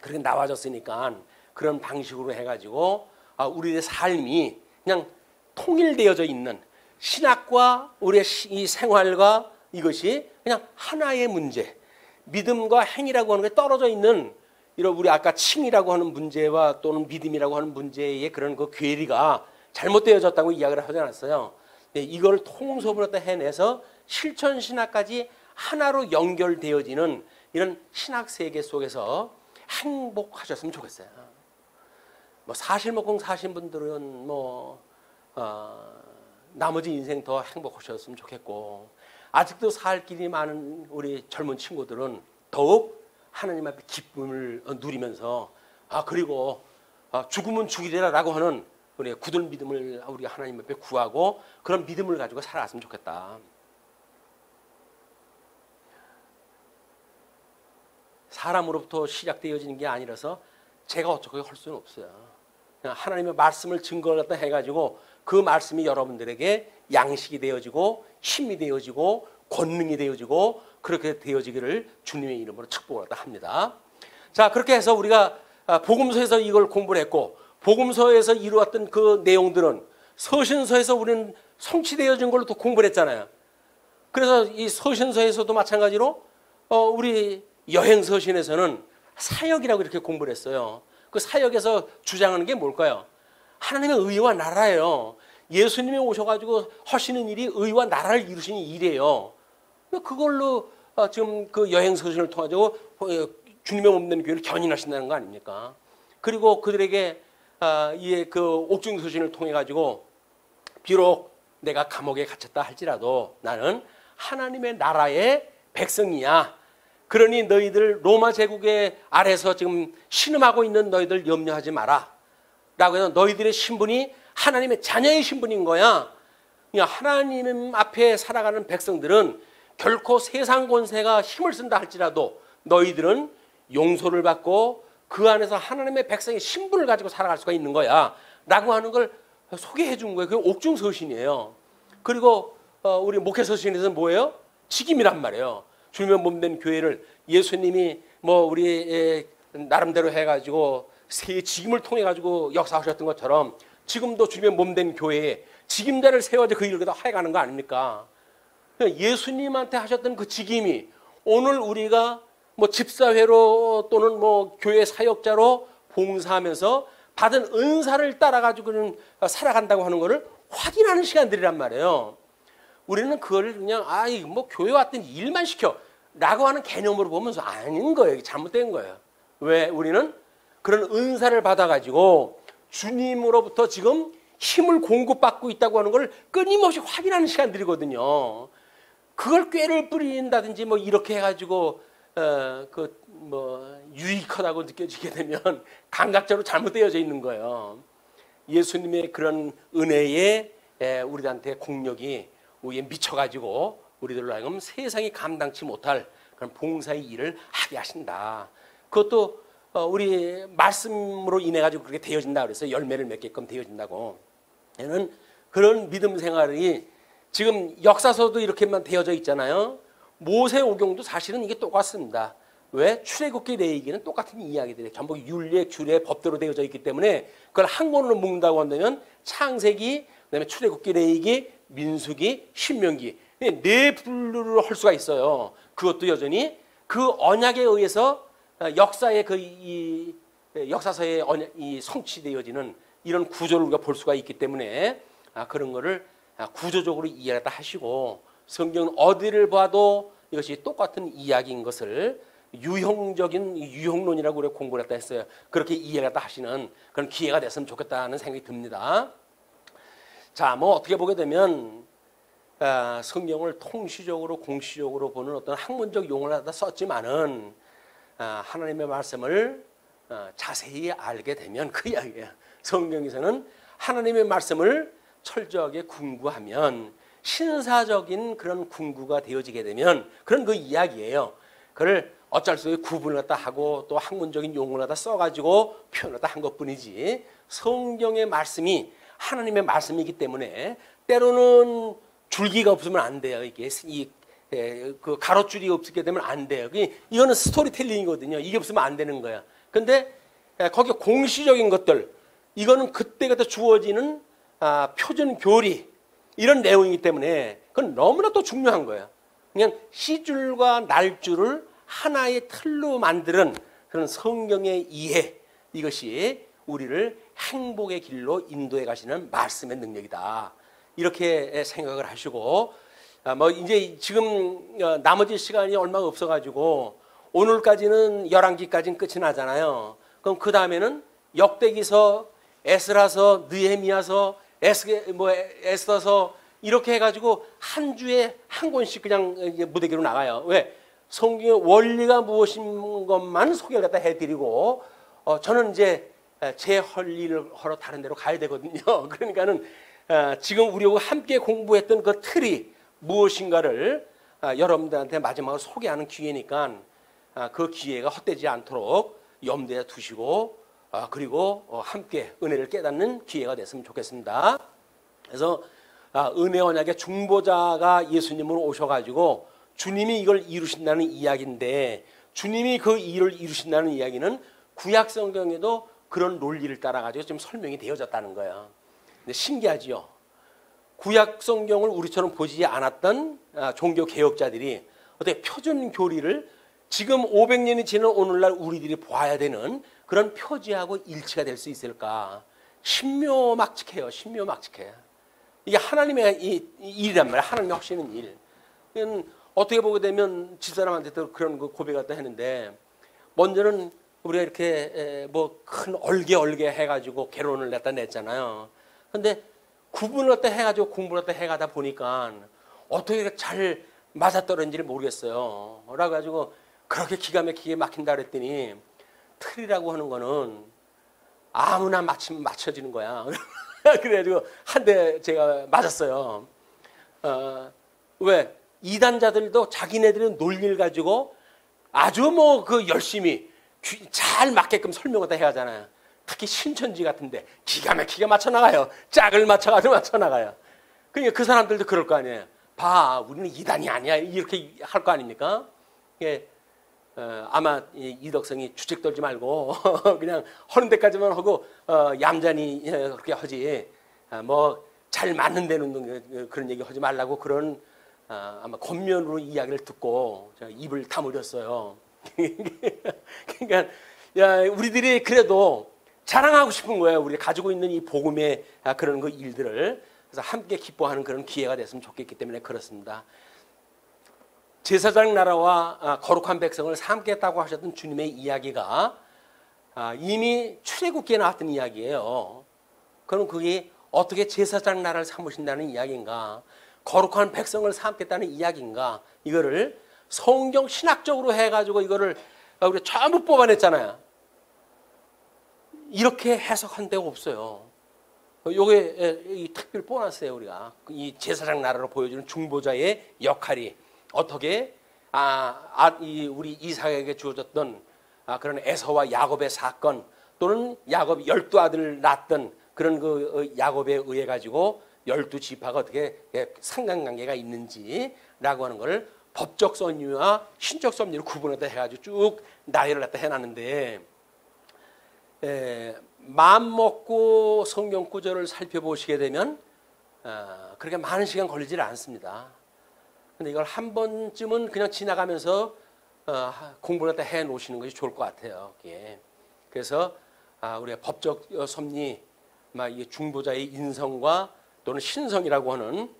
그렇게 나와졌으니까 그런 방식으로 해가지고 우리의 삶이 그냥 통일되어져 있는 신학과 우리의 이 생활과 이것이 그냥 하나의 문제, 믿음과 행위라고 하는 게 떨어져 있는 이런 우리 아까 칭이라고 하는 문제와 또는 믿음이라고 하는 문제의 그런 그 괴리가 잘못되어졌다고 이야기를 하지 않았어요. 이걸 통섭으로 해내서 실천 신학까지 하나로 연결되어지는 이런 신학 세계 속에서 행복하셨으면 좋겠어요. 뭐 사실목공 사신 분들은 뭐 나머지 인생 더 행복하셨으면 좋겠고 아직도 살 길이 많은 우리 젊은 친구들은 더욱 하나님 앞에 기쁨을 누리면서 그리고 죽으면 죽이리라라고 하는 우리 굳은 믿음을 우리가 하나님 앞에 구하고 그런 믿음을 가지고 살아갔으면 좋겠다. 사람으로부터 시작되어지는 게 아니라서 제가 어떻게 할 수는 없어요. 그냥 하나님의 말씀을 증거를 갖다 해가지고 그 말씀이 여러분들에게 양식이 되어지고 힘이 되어지고 권능이 되어지고 그렇게 되어지기를 주님의 이름으로 축복을 합니다. 자, 그렇게 해서 우리가 복음서에서 이걸 공부를 했고 복음서에서 이루었던 그 내용들은 서신서에서 우리는 성취되어진 걸로 또 공부를 했잖아요. 그래서 이 서신서에서도 마찬가지로 우리 여행서신에서는 사역이라고 이렇게 공부를 했어요. 그 사역에서 주장하는 게 뭘까요? 하나님의 의와 나라예요. 예수님이 오셔가지고 하시는 일이 의와 나라를 이루시는 일이에요. 그걸로 지금 그 여행서신을 통해서 주님의 몸된 교회를 견인하신다는 거 아닙니까? 그리고 그들에게 이 그 옥중서신을 통해 가지고 비록 내가 감옥에 갇혔다 할지라도 나는 하나님의 나라의 백성이야. 그러니 너희들 로마 제국의 아래서 지금 신음하고 있는 너희들 염려하지 마라. 라고 해서 너희들의 신분이 하나님의 자녀의 신분인 거야. 그러니까 하나님 앞에 살아가는 백성들은 결코 세상 권세가 힘을 쓴다 할지라도 너희들은 용서를 받고 그 안에서 하나님의 백성의 신분을 가지고 살아갈 수가 있는 거야. 라고 하는 걸 소개해 준 거예요. 그게 옥중서신이에요. 그리고 우리 목회서신에서는 뭐예요? 직임이란 말이에요. 주님의 몸된 교회를 예수님이 뭐 우리 나름대로 해가지고 새 직임을 통해 가지고 역사하셨던 것처럼 지금도 주님의 몸된 교회에 직임자를 세워서 그 일을 해가는 거 아닙니까? 예수님한테 하셨던 그 직임이 오늘 우리가 뭐 집사회로 또는 뭐 교회 사역자로 봉사하면서 받은 은사를 따라 가지고는 살아간다고 하는 것을 확인하는 시간들이란 말이에요. 우리는 그걸 그냥 뭐 교회 왔더니 일만 시켜라고 하는 개념으로 보면서 아닌 거예요. 잘못된 거예요. 왜? 우리는 그런 은사를 받아가지고 주님으로부터 지금 힘을 공급받고 있다고 하는 걸 끊임없이 확인하는 시간들이거든요. 그걸 꾀를 뿌린다든지 뭐 이렇게 해가지고 유익하다고 느껴지게 되면 감각적으로 잘못되어져 있는 거예요. 예수님의 그런 은혜에 우리한테 공력이 우리에 미쳐가지고 우리들로 하여금 세상이 감당치 못할 그런 봉사의 일을 하게 하신다. 그것도 우리 말씀으로 인해 가지고 그렇게 되어진다 그래서 열매를 맺게끔 되어진다고. 얘는 그런 믿음 생활이 지금 역사서도 이렇게만 되어져 있잖아요. 모세오경도 사실은 이게 똑같습니다. 왜? 출애굽기 레위기는 똑같은 이야기들이에요. 전부 율례, 규례, 법대로 되어져 있기 때문에 그걸 한 권으로 묶는다고 한다면 창세기, 그다음에 출애굽기, 레위기, 민수기, 신명기 네 분류를 할 수가 있어요. 그것도 여전히 그 언약에 의해서 역사의 역사서에 이 성취되어지는 이런 구조를 우리가 볼 수가 있기 때문에 그런 거를 구조적으로 이해를 다 하시고 성경은 어디를 봐도 이것이 똑같은 이야기인 것을 유형론이라고 우리가 공부를 했다 했어요. 그렇게 이해를 다 하시는 그런 기회가 됐으면 좋겠다는 생각이 듭니다. 자, 뭐 어떻게 보게 되면 성경을 통시적으로 공시적으로 보는 어떤 학문적 용어를 다 썼지만은 하나님의 말씀을 자세히 알게 되면 그 이야기예요. 성경에서는 하나님의 말씀을 철저하게 궁구하면 신사적인 그런 궁구가 되어지게 되면 그런 그 이야기예요. 그걸 어쩔 수 없이 구분을 갖다 하고 또 학문적인 용어를 갖다 써가지고 표현을 갖다 한 것뿐이지 성경의 말씀이 하나님의 말씀이기 때문에 때로는 줄기가 없으면 안 돼요. 이게 그 가로줄이 없게 되면 안 돼요. 이거는 스토리텔링이거든요. 이게 없으면 안 되는 거야. 근데 거기 공시적인 것들 이거는 그때그때 주어지는 표준 교리 이런 내용이기 때문에 그건 너무나 또 중요한 거예요. 그냥 시줄과 날줄을 하나의 틀로 만드는 그런 성경의 이해 이것이 우리를 행복의 길로 인도해 가시는 말씀의 능력이다. 이렇게 생각을 하시고 뭐 이제 지금 나머지 시간이 얼마 없어가지고 오늘까지는 열왕기까지는 끝이 나잖아요. 그럼 그 다음에는 역대기서, 에스라서, 느헤미야서, 에스더서 이렇게 해가지고 한 주에 한 권씩 그냥 무대기로 나가요. 왜? 성경의 원리가 무엇인 것만 소개를 갖다 해드리고 저는 이제 제 할 일을 하러 다른 데로 가야 되거든요. 그러니까는 지금 우리하고 함께 공부했던 그 틀이 무엇인가를 여러분들한테 마지막으로 소개하는 기회니까 그 기회가 헛되지 않도록 염두에 두시고 그리고 함께 은혜를 깨닫는 기회가 됐으면 좋겠습니다. 그래서 은혜 언약의 중보자가 예수님으로 오셔가지고 주님이 이걸 이루신다는 이야기인데 주님이 그 일을 이루신다는 이야기는 구약 성경에도 그런 논리를 따라가지고 지금 설명이 되어졌다는 거예요. 근데 신기하지요. 구약 성경을 우리처럼 보지 않았던 종교 개혁자들이 어떻게 표준 교리를 지금 500년이 지난 오늘날 우리들이 봐야 되는 그런 표지하고 일치가 될 수 있을까? 신묘막측해요. 신묘막측해. 이게 하나님의 일이란 말이야. 하나님이 하시는 일. 어떻게 보게 되면 집사람한테도 그런 그 고백을 갖다 했는데 먼저는 우리가 이렇게 뭐 큰 얼게 해가지고 개론을 갖다 냈잖아요. 근데 구분을 갖다 해가지고 공부를 갖다 해가다 보니까 어떻게 잘 맞아떨어진지를 모르겠어요. 그래가지고 그렇게 기가 막히게 막힌다 그랬더니 틀이라고 하는 거는 아무나 맞추면 맞춰지는 거야. 그래가지고 한 대 제가 맞았어요. 왜? 이단자들도 자기네들의 논리를 가지고 아주 뭐 그 열심히 잘 맞게끔 설명을 다 해야 하잖아요. 특히 신천지 같은데 기가 막히게 맞춰나가요. 짝을 맞춰가지고 맞춰나가요. 그러니까 그 사람들도 그럴 거 아니에요. 봐, 우리는 이단이 아니야. 이렇게 할 거 아닙니까? 예, 아마 이덕성이 주책 떨지 말고 그냥 하는 데까지만 하고 얌전히 그렇게 하지. 뭐 잘 맞는 데는 그런 얘기 하지 말라고 그런 아마 겉면으로 이야기를 듣고 제가 입을 다물었어요. 그러니까 야, 우리들이 그래도 자랑하고 싶은 거예요. 우리가 가지고 있는 이 복음의 그런 그 일들을. 그래서 함께 기뻐하는 그런 기회가 됐으면 좋겠기 때문에 그렇습니다. 제사장 나라와 거룩한 백성을 삼겠다고 하셨던 주님의 이야기가 이미 출애굽기에 나왔던 이야기예요. 그럼 그게 어떻게 제사장 나라를 삼으신다는 이야기인가, 거룩한 백성을 삼겠다는 이야기인가, 이거를 성경 신학적으로 해가지고 이거를 우리가 전부 뽑아냈잖아요. 이렇게 해석한 데가 없어요. 요게 이 특별 뽑아놨어요. 우리가 이 제사장 나라로 보여주는 중보자의 역할이 어떻게 우리 이삭에게 주어졌던 그런 에서와 야곱의 사건, 또는 야곱이 12아들을 낳았던 그런 그 야곱에 의해 가지고 12지파가 어떻게 상관관계가 있는지라고 하는 걸 법적 섭리와 신적 섭리를 구분해서 해가지고 쭉 나열을 갖다 해놨는데, 마음 먹고 성경 구절을 살펴보시게 되면 그렇게 많은 시간 걸리질 않습니다. 근데 이걸 한 번쯤은 그냥 지나가면서 공부를 갖다 해 놓으시는 것이 좋을 것 같아요. 그래서 우리가 법적 섭리, 이 중보자의 인성과 또는 신성이라고 하는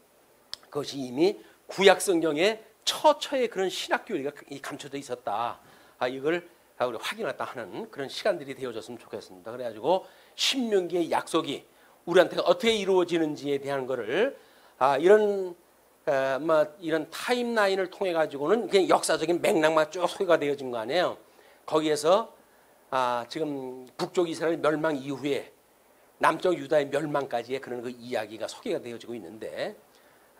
그것이 이미 구약 성경에 처처의 그런 신학 교리가 감춰져 있었다. 이걸 우리 확인했다 하는 그런 시간들이 되어졌으면 좋겠습니다. 그래가지고 신명기의 약속이 우리한테 어떻게 이루어지는지에 대한 거를 이런 타임라인을 통해 가지고는 그냥 역사적인 맥락만 쭉 소개가 되어진 거 아니에요. 거기에서 지금 북쪽 이스라엘 멸망 이후에 남쪽 유다의 멸망까지의 그런 그 이야기가 소개가 되어지고 있는데,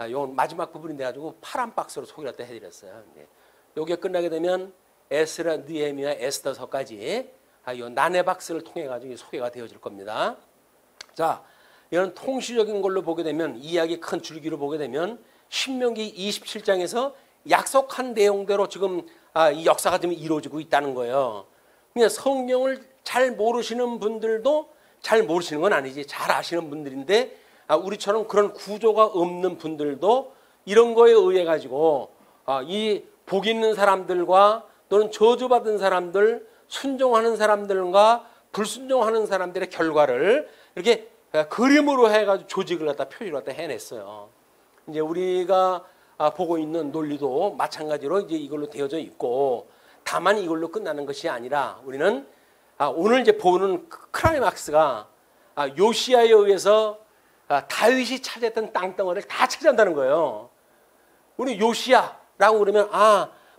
이건 마지막 부분인데 가지고 파란 박스로 소개를 해드렸어요. 여기에 끝나게 되면 에스라, 느헤미야, 에스더서까지 이 난해 박스를 통해 가지고 소개가 되어질 겁니다. 자, 이런 통시적인 걸로 보게 되면, 이야기 큰 줄기로 보게 되면 신명기 27장에서 약속한 내용대로 지금 이 역사가 지금 이루어지고 있다는 거예요. 그냥 성경을 잘 모르시는 분들도, 잘 모르시는 건 아니지, 잘 아시는 분들인데 우리처럼 그런 구조가 없는 분들도 이런 거에 의해 가지고 이 복 있는 사람들과 또는 저주받은 사람들, 순종하는 사람들과 불순종하는 사람들의 결과를 이렇게 그림으로 해가지고 조직을 갖다 표시를 갖다 해냈어요. 이제 우리가 보고 있는 논리도 마찬가지로 이제 이걸로 되어져 있고, 다만 이걸로 끝나는 것이 아니라 우리는 오늘 이제 보는 클라이막스가 요시야에 의해서 다윗이 차지했던 땅덩어리를 다 차지한다는 거예요. 우리 요시야라고 그러면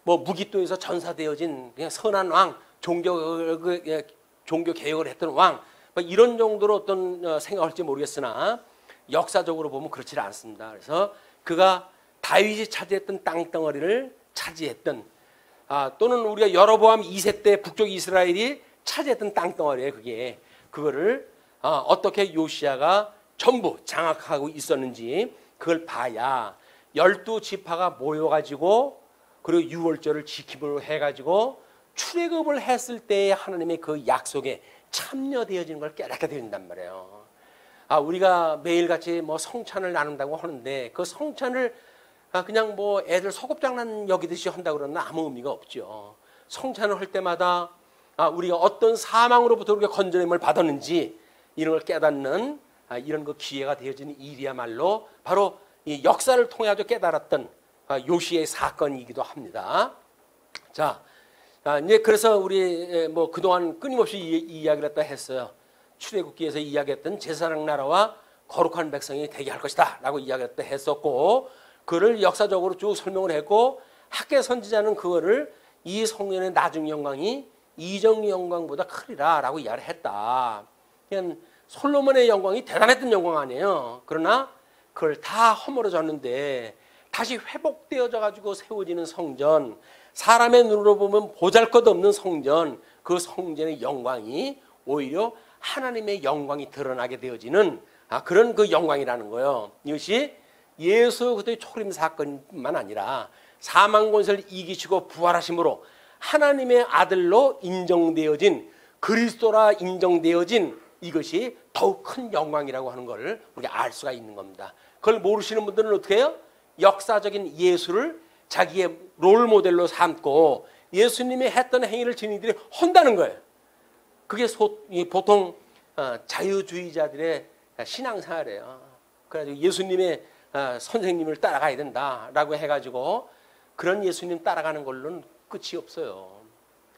뭐 무기토에서 전사되어진 그냥 선한 왕, 종교 개혁을 했던 왕, 뭐 이런 정도로 어떤 생각할지 모르겠으나 역사적으로 보면 그렇지 않습니다. 그래서 그가 다윗이 차지했던 땅덩어리를 차지했던, 또는 우리가 여로보암 2세 때 북쪽 이스라엘이 차지했던 땅덩어리예요. 그거를 어떻게 요시야가 전부 장악하고 있었는지 그걸 봐야 12지파가 모여가지고, 그리고 유월절을 지킴으로 해가지고 출애굽을 했을 때 하나님의 그 약속에 참여되어지는 걸 깨닫게 된단 말이에요. 우리가 매일같이 뭐 성찬을 나눈다고 하는데, 그 성찬을 그냥 뭐 애들 소꿉장난 여기듯이 한다고 그러면 아무 의미가 없죠. 성찬을 할 때마다 우리가 어떤 사망으로부터 우리가 건져냄을 받았는지 이런 걸 깨닫는 이런 그 기회가 되어지는 일이야말로 바로 이 역사를 통해 아주 깨달았던 요시의 사건이기도 합니다. 자, 이제 그래서 우리 뭐 그동안 끊임없이 이 이야기를 했다 했어요. 출애굽기에서 이야기했던 제사장 나라와 거룩한 백성이 되게 할 것이다라고 이야기했다 했었고, 그를 역사적으로 쭉 설명을 했고, 학계 선지자는 그거를 이 성전의 나중 영광이 이전 영광보다 크리라 라고 이야기를 했다. 그냥 솔로몬의 영광이 대단했던 영광 아니에요. 그러나 그걸 다 허물어졌는데 다시 회복되어져 가지고 세워지는 성전, 사람의 눈으로 보면 보잘것없는 성전, 그 성전의 영광이 오히려 하나님의 영광이 드러나게 되어지는 그런 그 영광이라는 거예요. 이것이 예수 그리스도의 초림 사건뿐만 아니라 사망 권세를 이기시고 부활하심으로 하나님의 아들로 인정되어진, 그리스도라 인정되어진 이것이 더욱 큰 영광이라고 하는 것을 우리가 알 수가 있는 겁니다. 그걸 모르시는 분들은 어떻게 해요? 역사적인 예수를 자기의 롤 모델로 삼고 예수님이 했던 행위를 증인들이 한다는 거예요. 그게 보통 자유주의자들의 신앙생활이에요. 그래가지고 예수님의 선생님을 따라가야 된다라고 해가지고 그런 예수님 따라가는 걸로는 끝이 없어요.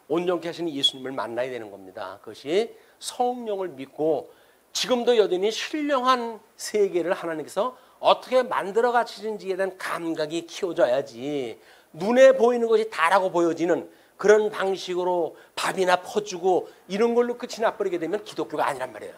온전케 하시는 예수님을 만나야 되는 겁니다. 그것이 성령을 믿고 지금도 여전히 신령한 세계를 하나님께서 어떻게 만들어 가시는지에 대한 감각이 키워져야지 눈에 보이는 것이 다라고 보여지는 그런 방식으로 밥이나 퍼주고 이런 걸로 끝이 나버리게 되면 기독교가 아니란 말이에요.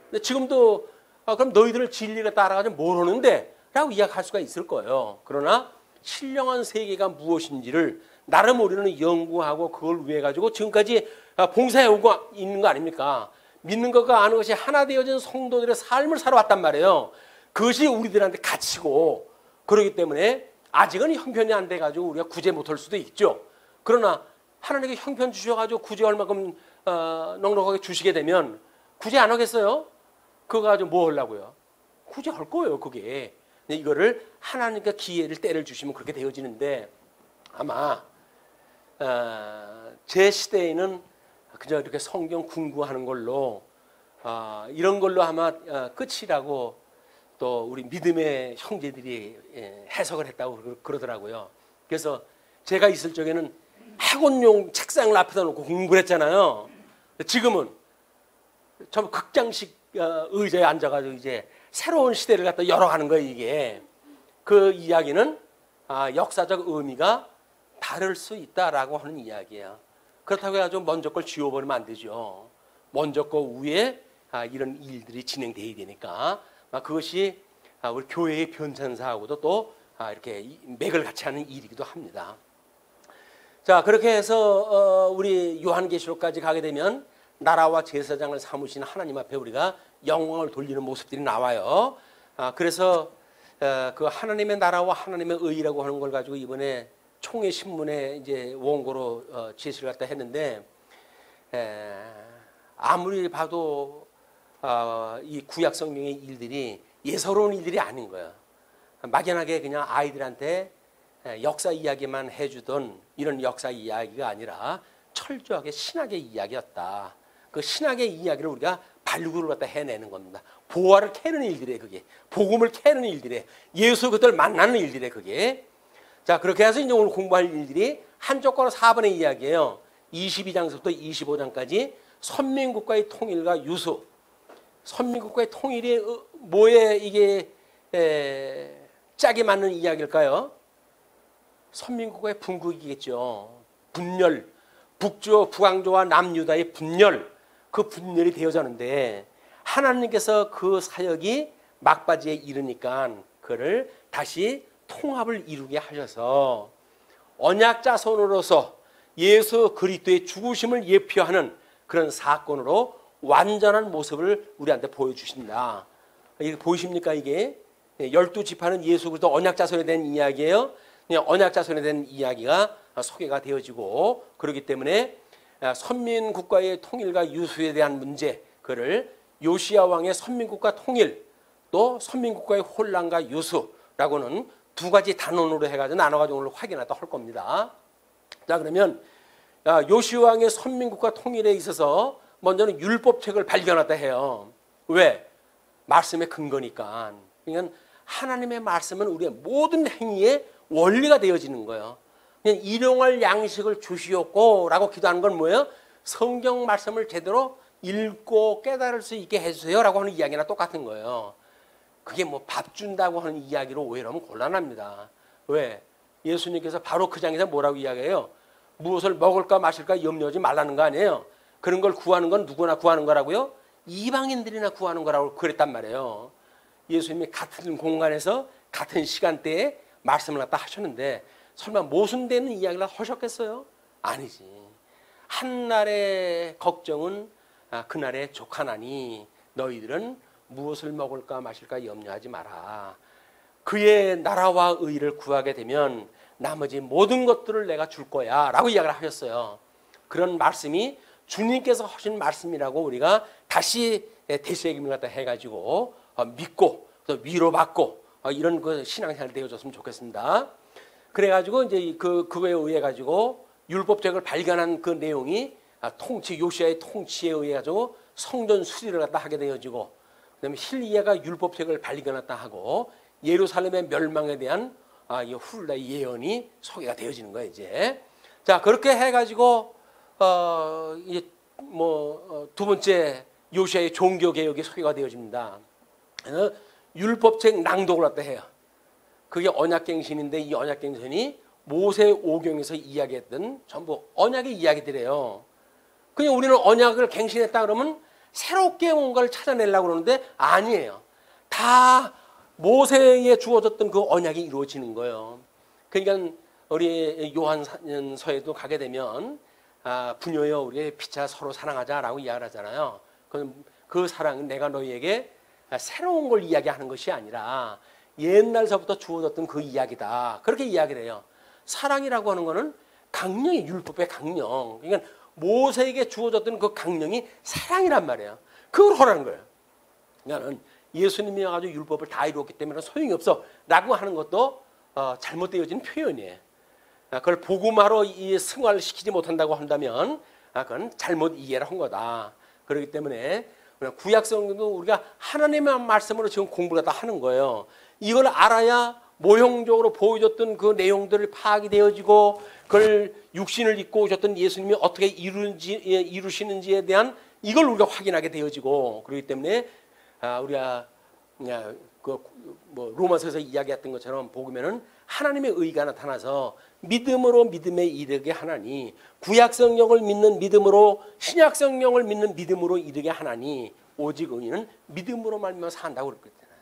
근데 지금도 그럼 너희들 진리를 따라가지 뭘 하는데? 라고 이야기할 수가 있을 거예요. 그러나 신령한 세계가 무엇인지를 나름 우리는 연구하고 그걸 위해 가지고 지금까지 봉사해오고 있는 거 아닙니까? 믿는 것과 아는 것이 하나 되어진 성도들의 삶을 살아왔단 말이에요. 그것이 우리들한테 가치고 그렇기 때문에 아직은 형편이 안 돼가지고 우리가 구제 못할 수도 있죠. 그러나 하나님께 형편 주셔가지고 구제 얼마큼 넉넉하게 주시게 되면 구제 안 하겠어요? 그거 가지고 뭐 하려고요? 구제할 거예요, 그게. 이거를 하나님께 기회를 때를 주시면 그렇게 되어지는데 아마 제 시대에는 그저 이렇게 성경 공부하는 걸로 이런 걸로 아마 끝이라고 또 우리 믿음의 형제들이 해석을 했다고 그러더라고요. 그래서 제가 있을 적에는 학원용 책상을 앞에다 놓고 공부를 했잖아요. 지금은 전부 극장식 의자에 앉아가지고 이제 새로운 시대를 갖다 열어가는 거예요, 이게. 그 이야기는 역사적 의미가 다를 수 있다라고 하는 이야기예요. 그렇다고 해가지고 먼저 걸 지워버리면 안 되죠. 먼저 거 위에 이런 일들이 진행돼야 되니까 그것이 우리 교회의 변천사하고도 또 이렇게 맥을 같이 하는 일이기도 합니다. 자, 그렇게 해서 우리 요한계시록까지 가게 되면 나라와 제사장을 삼으신 하나님 앞에 우리가 영광을 돌리는 모습들이 나와요. 그래서 그 하나님의 나라와 하나님의 의라고 하는 걸 가지고 이번에 총회 신문에 이제 원고로 제시를 갖다 했는데 아무리 봐도 이 구약 성경의 일들이 예사로운 일들이 아닌 거예요. 막연하게 그냥 아이들한테 역사 이야기만 해주던 이런 역사 이야기가 아니라 철저하게 신학의 이야기였다. 그 신학의 이야기를 우리가 발굴을 갖다 해내는 겁니다. 보화를 캐는 일들이에요, 그게. 복음을 캐는 일들이에요. 예수 그들 만나는 일들이에요, 그게. 자, 그렇게 해서 이제 오늘 공부할 일들이 한쪽과 4번의 이야기예요. 22장부터 25장까지 선민국가의 통일과 유수. 선민국가의 통일이 뭐에 이게 짝이 맞는 이야기일까요? 선민국가의 분국이겠죠. 분열, 북왕조와 남유다의 분열, 그 분열이 되어졌는데 하나님께서 그 사역이 막바지에 이르니까 그를 다시 통합을 이루게 하셔서 언약 자손으로서 예수 그리스도의 죽으심을 예표하는 그런 사건으로 완전한 모습을 우리한테 보여주신다. 이게 보이십니까? 이게 12지파는 예수 그리스도 언약 자손에 대한 이야기예요. 언약 자손에 대한 이야기가 소개가 되어지고 그렇기 때문에 선민국가의 통일과 유수에 대한 문제, 그를 요시야 왕의 선민국가 통일, 또 선민국가의 혼란과 유수라고는 두 가지 단원으로 해가지고 나눠가지고 오늘 확인하다 할 겁니다. 자, 그러면 요시야 왕의 선민국가 통일에 있어서 먼저는 율법책을 발견하다 해요. 왜? 말씀의 근거니까. 그러니까 하나님의 말씀은 우리의 모든 행위의 원리가 되어지는 거예요. 그냥 일용할 양식을 주시옵고라고 기도하는 건 뭐예요? 성경 말씀을 제대로 읽고 깨달을 수 있게 해주세요라고 하는 이야기나 똑같은 거예요. 그게 뭐 밥 준다고 하는 이야기로 오해하면 곤란합니다. 왜? 예수님께서 바로 그 장에서 뭐라고 이야기해요? 무엇을 먹을까 마실까 염려하지 말라는 거 아니에요. 그런 걸 구하는 건 누구나 구하는 거라고요? 이방인들이나 구하는 거라고 그랬단 말이에요. 예수님이 같은 공간에서 같은 시간대에 말씀을 갖다 하셨는데 설마 모순되는 이야기를 하셨겠어요? 아니지. 한날의 걱정은 그날의 족하나니 너희들은 무엇을 먹을까 마실까 염려하지 마라. 그의 나라와 의를 구하게 되면 나머지 모든 것들을 내가 줄 거야 라고 이야기를 하셨어요. 그런 말씀이 주님께서 하신 말씀이라고 우리가 다시 대세기를 갖다 해가지고 믿고 또 위로받고 이런 그 신앙생활 되어줬으면 좋겠습니다. 그래가지고 이제 그거에 의해 가지고 율법책을 발견한 그 내용이 요시아의 통치에 의해 가지고 성전 수리를 갖다 하게 되어지고, 그다음에 hilki야가 율법책을 발견했다 하고 예루살렘의 멸망에 대한 이 훌라의 예언이 소개가 되어지는 거예요 이제. 자, 그렇게 해가지고 이제 두 번째 요시아의 종교 개혁이 소개가 되어집니다. 율법책 낭독을 갖다 해요. 그게 언약갱신인데 이 언약갱신이 모세 오경에서 이야기했던 전부 언약의 이야기들이에요. 그냥 우리는 언약을 갱신했다 그러면 새롭게 뭔가를 찾아내려고 그러는데 아니에요. 다 모세에 주어졌던 그 언약이 이루어지는 거예요. 그러니까 우리 요한서에도 가게 되면 부녀여 우리 피차 서로 사랑하자라고 이야기를 하잖아요. 그 사랑은 내가 너희에게 새로운 걸 이야기하는 것이 아니라 옛날서부터 주어졌던 그 이야기다. 그렇게 이야기를 해요. 사랑이라고 하는 거는 강령이 율법의 강령. 그러니까 모세에게 주어졌던 그 강령이 사랑이란 말이에요. 그걸 하라는 거예요. 그러니까 예수님이 아주 율법을 다 이루었기 때문에 소용이 없어 라고 하는 것도 잘못되어진 표현이에요. 그걸 복음화로 승화시키지 못한다고 한다면 그건 잘못 이해를 한 거다. 그렇기 때문에 구약성경도 우리가 하나님의 말씀으로 지금 공부를 다 하는 거예요. 이걸 알아야 모형적으로 보여줬던 그 내용들을 파악이 되어지고 그걸 육신을 입고 오셨던 예수님이 어떻게 이루시는지에 대한 이걸 우리가 확인하게 되어지고, 그렇기 때문에 우리가 로마서에서 이야기했던 것처럼 복음에는 하나님의 의가 나타나서 믿음으로 믿음에 이르게 하나니, 구약성경을 믿는 믿음으로 신약성경을 믿는 믿음으로 이르게 하나니 오직 의인은 믿음으로 말미암아 산다고 그랬잖아요.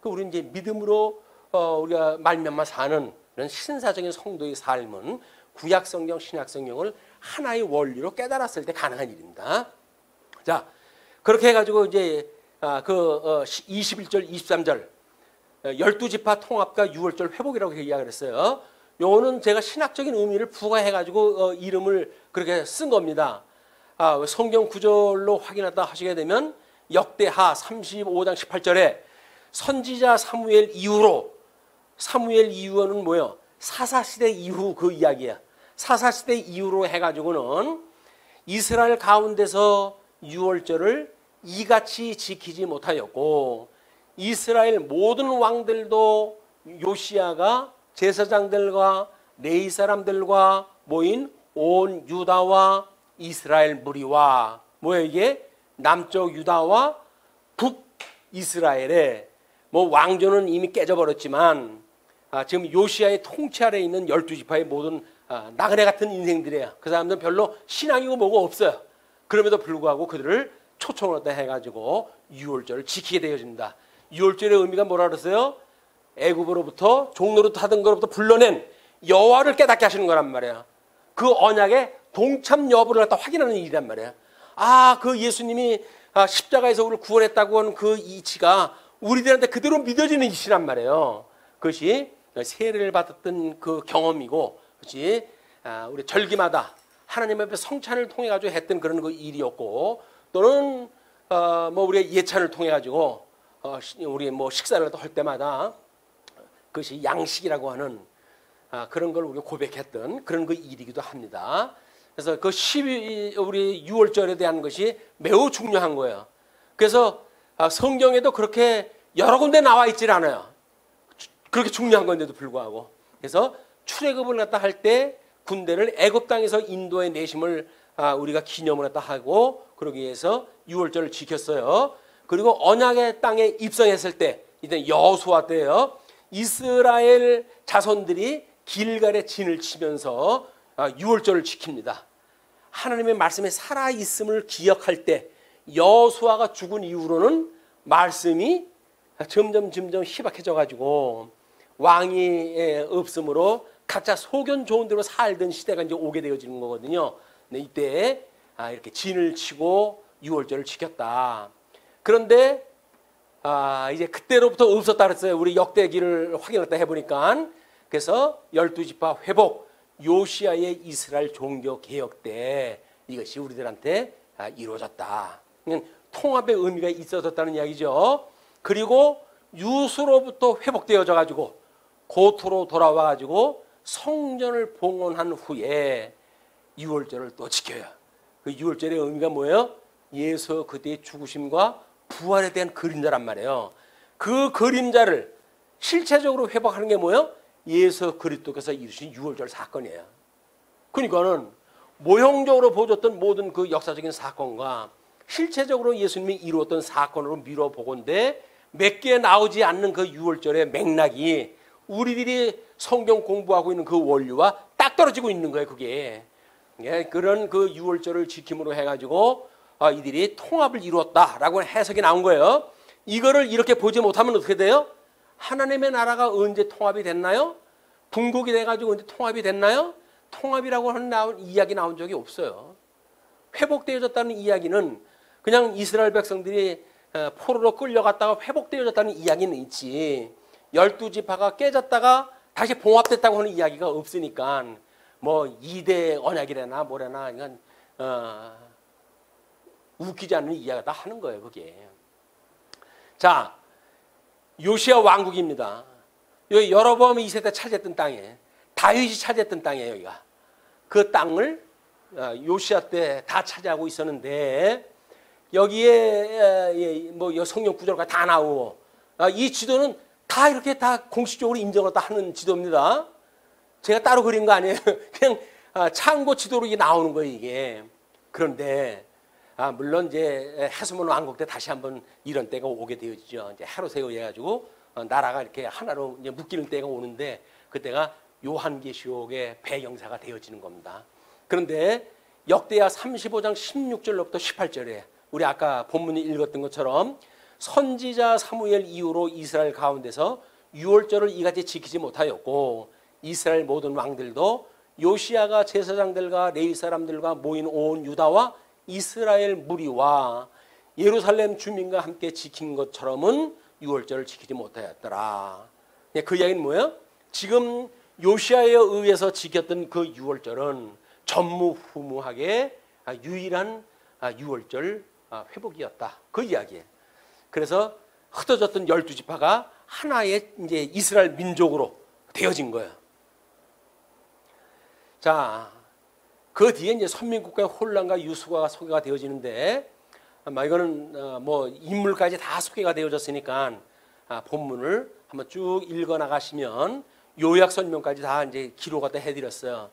우리는 이제 믿음으로 우리가 말미암아 사는 이런 신사적인 성도의 삶은 구약성경, 신약성경을 하나의 원리로 깨달았을 때 가능한 일입니다. 자, 그렇게 해가지고 이제 21절, 23절 12지파 통합과 유월절 회복이라고 이야기를 했어요. 요거는 제가 신학적인 의미를 부과해가지고 이름을 그렇게 쓴 겁니다. 성경 구절로 확인하다 하시게 되면 역대하 35장 18절에 선지자 사무엘 이후는 뭐예요? 사사시대 이후 그 이야기야. 사사시대 이후로 해가지고는 이스라엘 가운데서 유월절을 이같이 지키지 못하였고, 이스라엘 모든 왕들도 요시야가 제사장들과 레위 사람들과 모인 온 유다와 이스라엘 무리와 뭐야 이게 남쪽 유다와 북 이스라엘에 왕조는 이미 깨져버렸지만 지금 요시야의 통치 아래에 있는 12지파의 모든 나그네 같은 인생들이에요. 그 사람들은 별로 신앙이고 뭐고 없어요. 그럼에도 불구하고 그들을 초청을 갖다 해가지고 유월절을 지키게 되어집니다. 유월절의 의미가 뭐라 그랬어요? 애굽으로부터 종노릇 하던 것로부터 불러낸 여호와를 깨닫게 하시는 거란 말이에요. 그 언약의 동참 여부를 갖다 확인하는 일이란 말이에요. 그 예수님이 십자가에서 우리를 구원했다고 하는 그 이치가 우리들한테 그대로 믿어지는 이치란 말이에요. 그것이 세례를 받았던 그 경험이고, 그것이 우리 절기마다 하나님 앞에 성찬을 통해 가지고 했던 그런 그 일이었고, 또는 우리가 예찬을 통해 가지고 우리 식사를 할 때마다 그것이 양식이라고 하는 그런 걸 우리가 고백했던 그런 그 일이기도 합니다. 그래서 그 우리 유월절에 대한 것이 매우 중요한 거예요. 그래서 성경에도 그렇게 여러 군데 나와 있질 않아요. 그렇게 중요한 건데도 불구하고. 그래서 출애굽을 갖다 할 때 군대를 애굽 땅에서 인도에 내심을 우리가 기념을 했다 하고, 그러기 위해서 유월절을 지켰어요. 그리고 언약의 땅에 입성했을 때, 이제 여호수아 때요, 이스라엘 자손들이 길갈에 진을 치면서 유월절을 지킵니다. 하나님의 말씀에 살아있음을 기억할 때 여호수아가 죽은 이후로는 말씀이 점점 희박해져 가지고 왕이 없으므로 각자 소견 좋은 대로 살던 시대가 이제 오게 되어지는 거거든요. 근데 이때 이렇게 진을 치고 유월절을 지켰다. 그런데 이제 그때로부터 없었다 그랬어요. 우리 역대기를 확인했다 해보니까. 그래서 12지파 회복, 요시아의 이스라엘 종교 개혁 때 이것이 우리들한테 이루어졌다. 통합의 의미가 있어졌다는 이야기죠. 그리고 유수로부터 회복되어져 가지고 고토로 돌아와 가지고 성전을 봉헌한 후에 유월절을 또 지켜요. 그 유월절의 의미가 뭐예요? 예수 그때의 죽으심과 부활에 대한 그림자란 말이에요. 그 그림자를 실체적으로 회복하는 게 뭐예요? 예수 그리스도께서 이루신 유월절 사건이에요. 그러니까는 모형적으로 보여줬던 모든 그 역사적인 사건과 실체적으로 예수님이 이루었던 사건으로 미뤄보건대 몇 개 나오지 않는 그 유월절의 맥락이 우리들이 성경 공부하고 있는 그 원리와 딱 떨어지고 있는 거예요. 그게 그런 그 유월절을 지킴으로 해가지고 이들이 통합을 이루었다라고 해석이 나온 거예요. 이거를 이렇게 보지 못하면 어떻게 돼요? 하나님의 나라가 언제 통합이 됐나요? 분국이 돼가지고 언제 통합이 됐나요? 통합이라고 하는 이야기 나온 적이 없어요. 회복되어졌다는 이야기는 그냥 이스라엘 백성들이 포로로 끌려갔다가 회복되어졌다는 이야기는 있지. 12지파가 깨졌다가 다시 봉합됐다고 하는 이야기가 없으니까 뭐 2대 언약이래나 뭐래나 이건 웃기지 않는 이야기가 다 하는 거예요. 그게. 자, 요시야 왕국입니다. 여기 여로보암이 2세대 차지했던 땅에 다윗이 차지했던 땅이에요. 여기가. 그 땅을 요시야 때 다 차지하고 있었는데 여기에 뭐 성경 구절과 다 나오고 이 지도는 다 이렇게 다 공식적으로 인정을 다 하는 지도입니다. 제가 따로 그린 거 아니에요. 그냥 참고 지도로 이게 나오는 거예요. 이게. 그런데 물론 이제 해수문 왕국 때 다시 한번 이런 때가 오게 되어지죠. 이제 헤롯에 의해 가지고 나라가 이렇게 하나로 이제 묶이는 때가 오는데 그때가 요한계시록의 배경사가 되어지는 겁니다. 그런데 역대하 35장 16절로부터 18절에 우리 아까 본문이 읽었던 것처럼 선지자 사무엘 이후로 이스라엘 가운데서 유월절을 이같이 지키지 못하였고 이스라엘 모든 왕들도 요시야가 제사장들과 레위 사람들과 모인 온 유다와 이스라엘 무리와 예루살렘 주민과 함께 지킨 것처럼은 유월절을 지키지 못하였더라. 그 이야기는 뭐예요? 지금 요시야에 의해서 지켰던 그 유월절은 전무후무하게 유일한 유월절 회복이었다. 그 이야기예요. 그래서 흩어졌던 12지파가 하나의 이제 이스라엘 민족으로 되어진 거예요. 자, 그 뒤에 이제 선민국가의 혼란과 유수가 소개가 되어지는데 아마 이거는 뭐 인물까지 다 소개가 되어졌으니까 본문을 한번 쭉 읽어 나가시면 요약 설명까지 다 이제 기록 갖다 해드렸어요.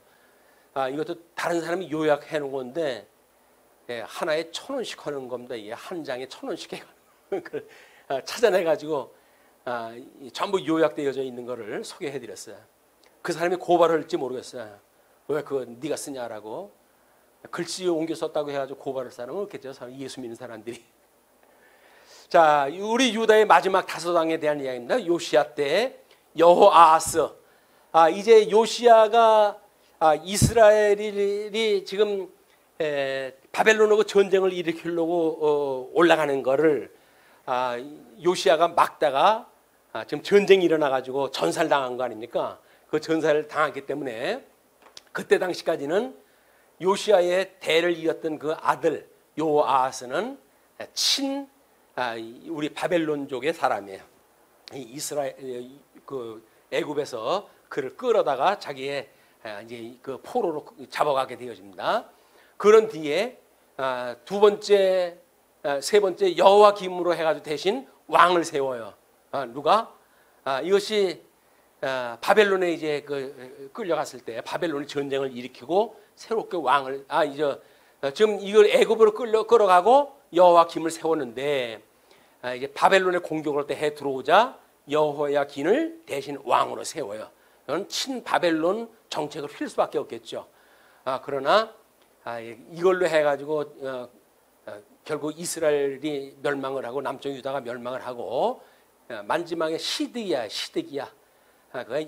이것도 다른 사람이 요약해 놓은 건데 하나에 1,000원씩 하는 겁니다. 이게 한 장에 1,000원씩 해가지고 찾아내가지고 전부 요약되어져 있는 거를 소개해드렸어요. 그 사람이 고발을 할지 모르겠어요. 왜 그거 네가 쓰냐라고. 글씨 옮겨 썼다고 해가지고 고발할 사람은 없겠죠. 예수 믿는 사람들이. 자, 우리 유다의 마지막 5왕에 대한 이야기입니다. 요시야 때 여호아하스. 이제 요시야가 이스라엘이 지금 바벨론하고 전쟁을 일으키려고 올라가는 거를 요시야가 막다가 지금 전쟁이 일어나가지고 전사를 당한 거 아닙니까? 그 전사를 당했기 때문에 그때 당시까지는 요시야의 대를 이었던 그 아들 요아하스는 우리 바벨론족의 사람이에요. 이스라엘 그 애굽에서 그를 끌어다가 자기의 이제 그 포로로 잡아가게 되어집니다. 그런 뒤에 두 번째, 세 번째 여호와김으로 해가지고 대신 왕을 세워요. 누가? 이것이 바벨론에 이제 끌려갔을 때 바벨론이 전쟁을 일으키고 새롭게 왕을 지금 이걸 애굽으로 끌어가고 여호와김을 세웠는데 이제 바벨론의 공격을 때 해 들어오자 여호야긴을 대신 왕으로 세워요. 이건 친바벨론 정책을 필 수밖에 없겠죠. 그러나 이걸로 해가지고 결국 이스라엘이 멸망을 하고 남쪽 유다가 멸망을 하고 만지막의 시드기야.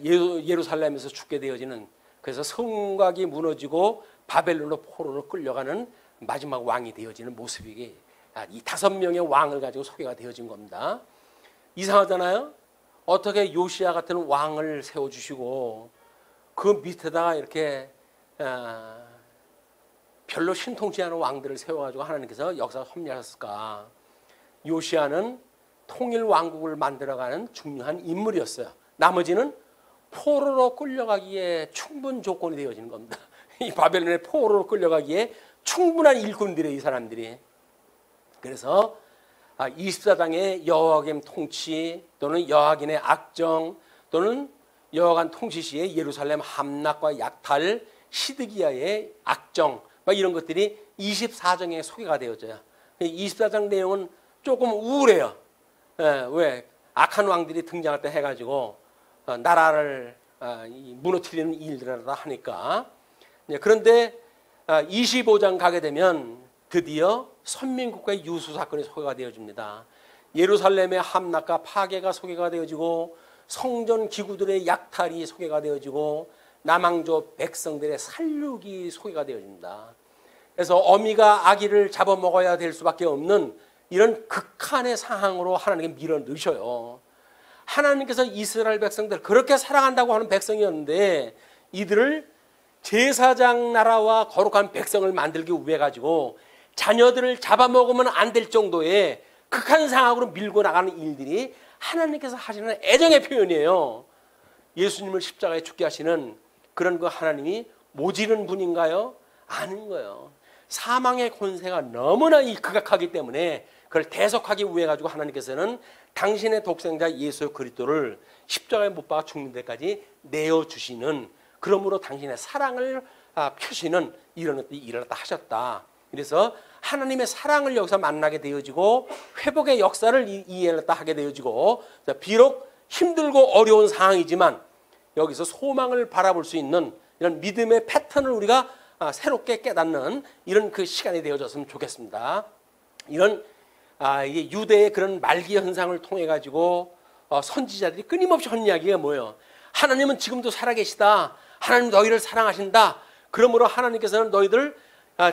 예루살렘에서 죽게 되어지는, 그래서 성곽이 무너지고 바벨론으로 포로로 끌려가는 마지막 왕이 되어지는 모습이 이 5명의 왕을 가지고 소개가 되어진 겁니다. 이상하잖아요. 어떻게 요시야 같은 왕을 세워주시고 그 밑에다가 이렇게 별로 신통치 않은 왕들을 세워가지고 하나님께서 역사를 섭리하셨을까? 요시야는 통일 왕국을 만들어가는 중요한 인물이었어요. 나머지는 포로로 끌려가기에 충분 조건이 되어지는 겁니다. 이 바벨론의 포로로 끌려가기에 충분한 일꾼들이에요, 이 사람들이. 그래서 24장의 여호야김 통치 또는 여하긴의 악정 또는 여하간 통치 시에 예루살렘 함락과 약탈, 시드기야의 악정 이런 것들이 24장에 소개가 되어져요. 24장 내용은 조금 우울해요. 왜? 악한 왕들이 등장할 때 해가지고 나라를 무너뜨리는 일들을 하니까. 그런데 25장 가게 되면 드디어 선민국가의 유수 사건이 소개가 되어집니다. 예루살렘의 함락과 파괴가 소개가 되어지고 성전 기구들의 약탈이 소개가 되어지고 남왕조 백성들의 살육이 소개가 되어집니다. 그래서 어미가 아기를 잡아먹어야 될 수밖에 없는 이런 극한의 상황으로 하나님께 밀어넣으셔요. 하나님께서 이스라엘 백성들 그렇게 사랑한다고 하는 백성이었는데 이들을 제사장 나라와 거룩한 백성을 만들기 위해 가지고 자녀들을 잡아먹으면 안 될 정도의 극한 상황으로 밀고 나가는 일들이 하나님께서 하시는 애정의 표현이에요. 예수님을 십자가에 죽게 하시는 그런 그 하나님이 모지른 분인가요? 아닌 거예요. 사망의 권세가 너무나 극악하기 때문에 그걸 대속하기 위해 가지고 하나님께서는 당신의 독생자 예수 그리스도를 십자가에 못 박아 죽는 데까지 내어주시는, 그러므로 당신의 사랑을 펴시는 이런 것들이 일어났다 하셨다. 그래서 하나님의 사랑을 여기서 만나게 되어지고 회복의 역사를 이해했다 하게 되어지고, 비록 힘들고 어려운 상황이지만 여기서 소망을 바라볼 수 있는 이런 믿음의 패턴을 우리가 새롭게 깨닫는 이런 그 시간이 되어졌으면 좋겠습니다. 이런 이게 유대의 그런 말기 현상을 통해 가지고 선지자들이 끊임없이 하는 이야기가 뭐예요? 하나님은 지금도 살아계시다. 하나님 너희를 사랑하신다. 그러므로 하나님께서는 너희들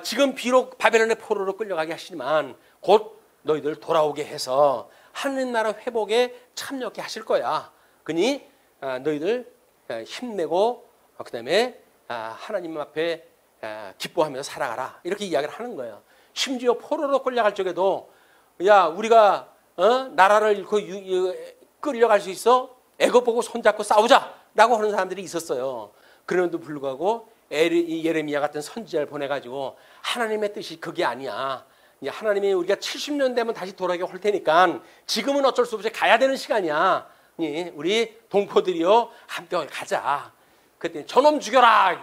지금 비록 바벨론의 포로로 끌려가게 하시지만 곧 너희들 돌아오게 해서 하나님 나라 회복에 참여하게 하실 거야. 그니 너희들 힘내고 그다음에 하나님 앞에 기뻐하면서 살아가라. 이렇게 이야기를 하는 거예요. 심지어 포로로 끌려갈 적에도 야 우리가 나라를 잃고 끌려갈 수 있어? 애굽 보고 손잡고 싸우자라고 하는 사람들이 있었어요. 그런데도 불구하고 예레미야 같은 선지자를 보내가지고 하나님의 뜻이 그게 아니야. 하나님이 우리가 70년 되면 다시 돌아오게 할 테니까 지금은 어쩔 수 없이 가야 되는 시간이야. 우리 동포들이요 함께 가자. 그랬더니 저놈 죽여라.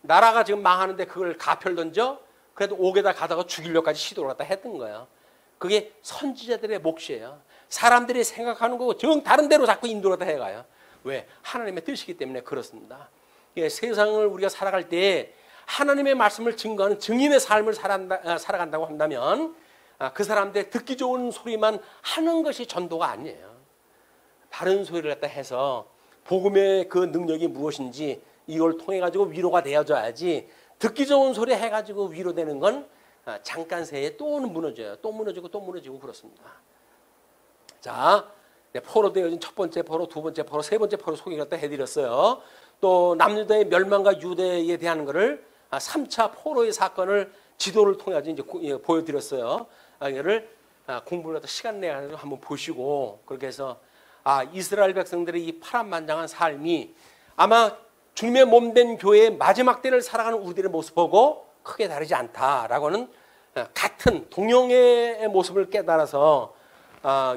나라가 지금 망하는데 그걸 가별 던져? 그래도 옥에다 가다가 죽이려까지 시도를 갖다 했던 거예요. 그게 선지자들의 몫이에요. 사람들이 생각하는 거고 정 다른 데로 자꾸 인도를 갖다 해가요. 왜? 하나님의 뜻이기 때문에 그렇습니다. 세상을 우리가 살아갈 때 하나님의 말씀을 증거하는 증인의 삶을 살아간다고 한다면 그 사람들 듣기 좋은 소리만 하는 것이 전도가 아니에요. 바른 소리를 갖다 해서 복음의 그 능력이 무엇인지 이걸 통해 가지고 위로가 되어져야지, 듣기 좋은 소리 해가지고 위로되는 건 잠깐 새에 또 무너져요. 또 무너지고 또 무너지고 그렇습니다. 자, 포로 되어진 첫 번째 포로, 두 번째 포로, 세 번째 포로 소개를 갖다 해드렸어요. 또 남유다의 멸망과 유대에 대한 것을 3차 포로의 사건을 지도를 통해 이제 보여드렸어요. 이거를 공부를 갖다 시간 내가 한번 보시고 그렇게 해서 이스라엘 백성들의 이 파란만장한 삶이 아마 주님의 몸된 교회의 마지막 때를 살아가는 우리들의 모습 보고 크게 다르지 않다라고는 같은 동영의 모습을 깨달아서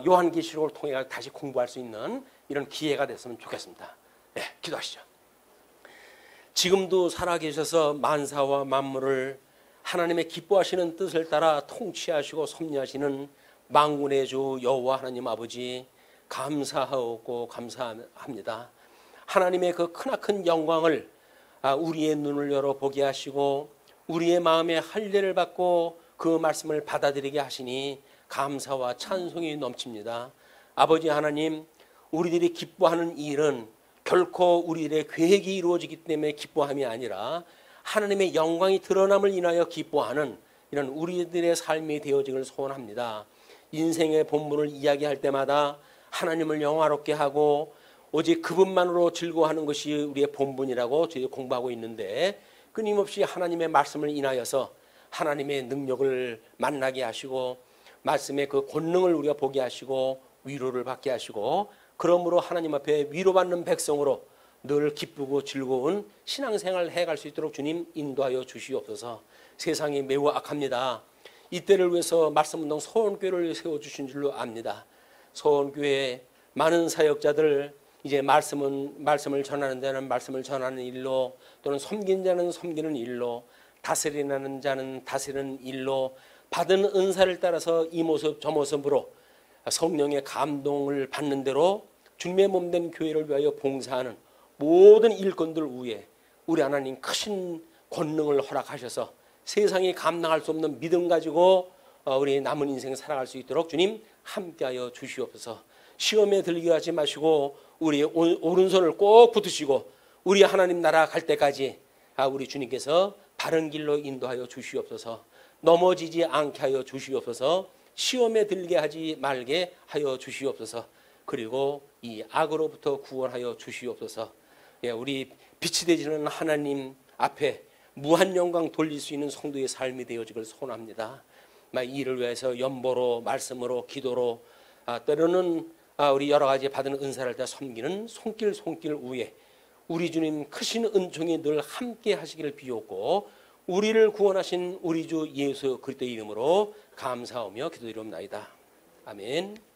요한계시록을 통해 다시 공부할 수 있는 이런 기회가 됐으면 좋겠습니다. 네, 기도하시죠. 지금도 살아계셔서 만사와 만물을 하나님의 기뻐하시는 뜻을 따라 통치하시고 섭리하시는 만군의 주 여호와 하나님 아버지 감사하고 감사합니다. 하나님의 그 크나큰 영광을 우리의 눈을 열어 보게 하시고 우리의 마음에 할례를 받고 그 말씀을 받아들이게 하시니 감사와 찬송이 넘칩니다. 아버지 하나님, 우리들이 기뻐하는 이 일은 결코 우리들의 계획이 이루어지기 때문에 기뻐함이 아니라 하나님의 영광이 드러남을 인하여 기뻐하는 이런 우리들의 삶이 되어지길 소원합니다. 인생의 본문을 이야기할 때마다 하나님을 영화롭게 하고 오직 그분만으로 즐거워하는 것이 우리의 본분이라고 저희 공부하고 있는데, 끊임없이 하나님의 말씀을 인하여서 하나님의 능력을 만나게 하시고 말씀의 그 권능을 우리가 보게 하시고 위로를 받게 하시고, 그러므로 하나님 앞에 위로받는 백성으로 늘 기쁘고 즐거운 신앙생활을 해갈 수 있도록 주님 인도하여 주시옵소서. 세상이 매우 악합니다. 이때를 위해서 말씀운동 소원교회를 세워주신 줄로 압니다. 소원교회에 많은 사역자들, 이제 말씀을 전하는 자는 말씀을 전하는 일로, 또는 섬긴 자는 섬기는 일로, 다스리는 자는 다스리는 일로 받은 은사를 따라서 이 모습 저 모습으로 성령의 감동을 받는 대로 주님의 몸된 교회를 위하여 봉사하는 모든 일꾼들 위에 우리 하나님 크신 권능을 허락하셔서 세상이 감당할 수 없는 믿음 가지고 우리 남은 인생 살아갈 수 있도록 주님 함께하여 주시옵소서. 시험에 들게 하지 마시고 우리의 오른손을 꼭 붙으시고 우리 하나님 나라 갈 때까지 우리 주님께서 바른 길로 인도하여 주시옵소서. 넘어지지 않게 하여 주시옵소서. 시험에 들게 하지 말게 하여 주시옵소서. 그리고 이 악으로부터 구원하여 주시옵소서. 우리 빛이 되시는 하나님 앞에 무한 영광 돌릴 수 있는 성도의 삶이 되어지길 소원합니다. 이를 위해서 연보로, 말씀으로, 기도로, 때로는 우리 여러 가지 받은 은사를 다 섬기는 손길 위에 우리 주님 크신 은총이 늘 함께 하시기를 비옵고 우리를 구원하신 우리 주 예수 그리스도의 이름으로 감사하며 기도드리옵나이다. 아멘.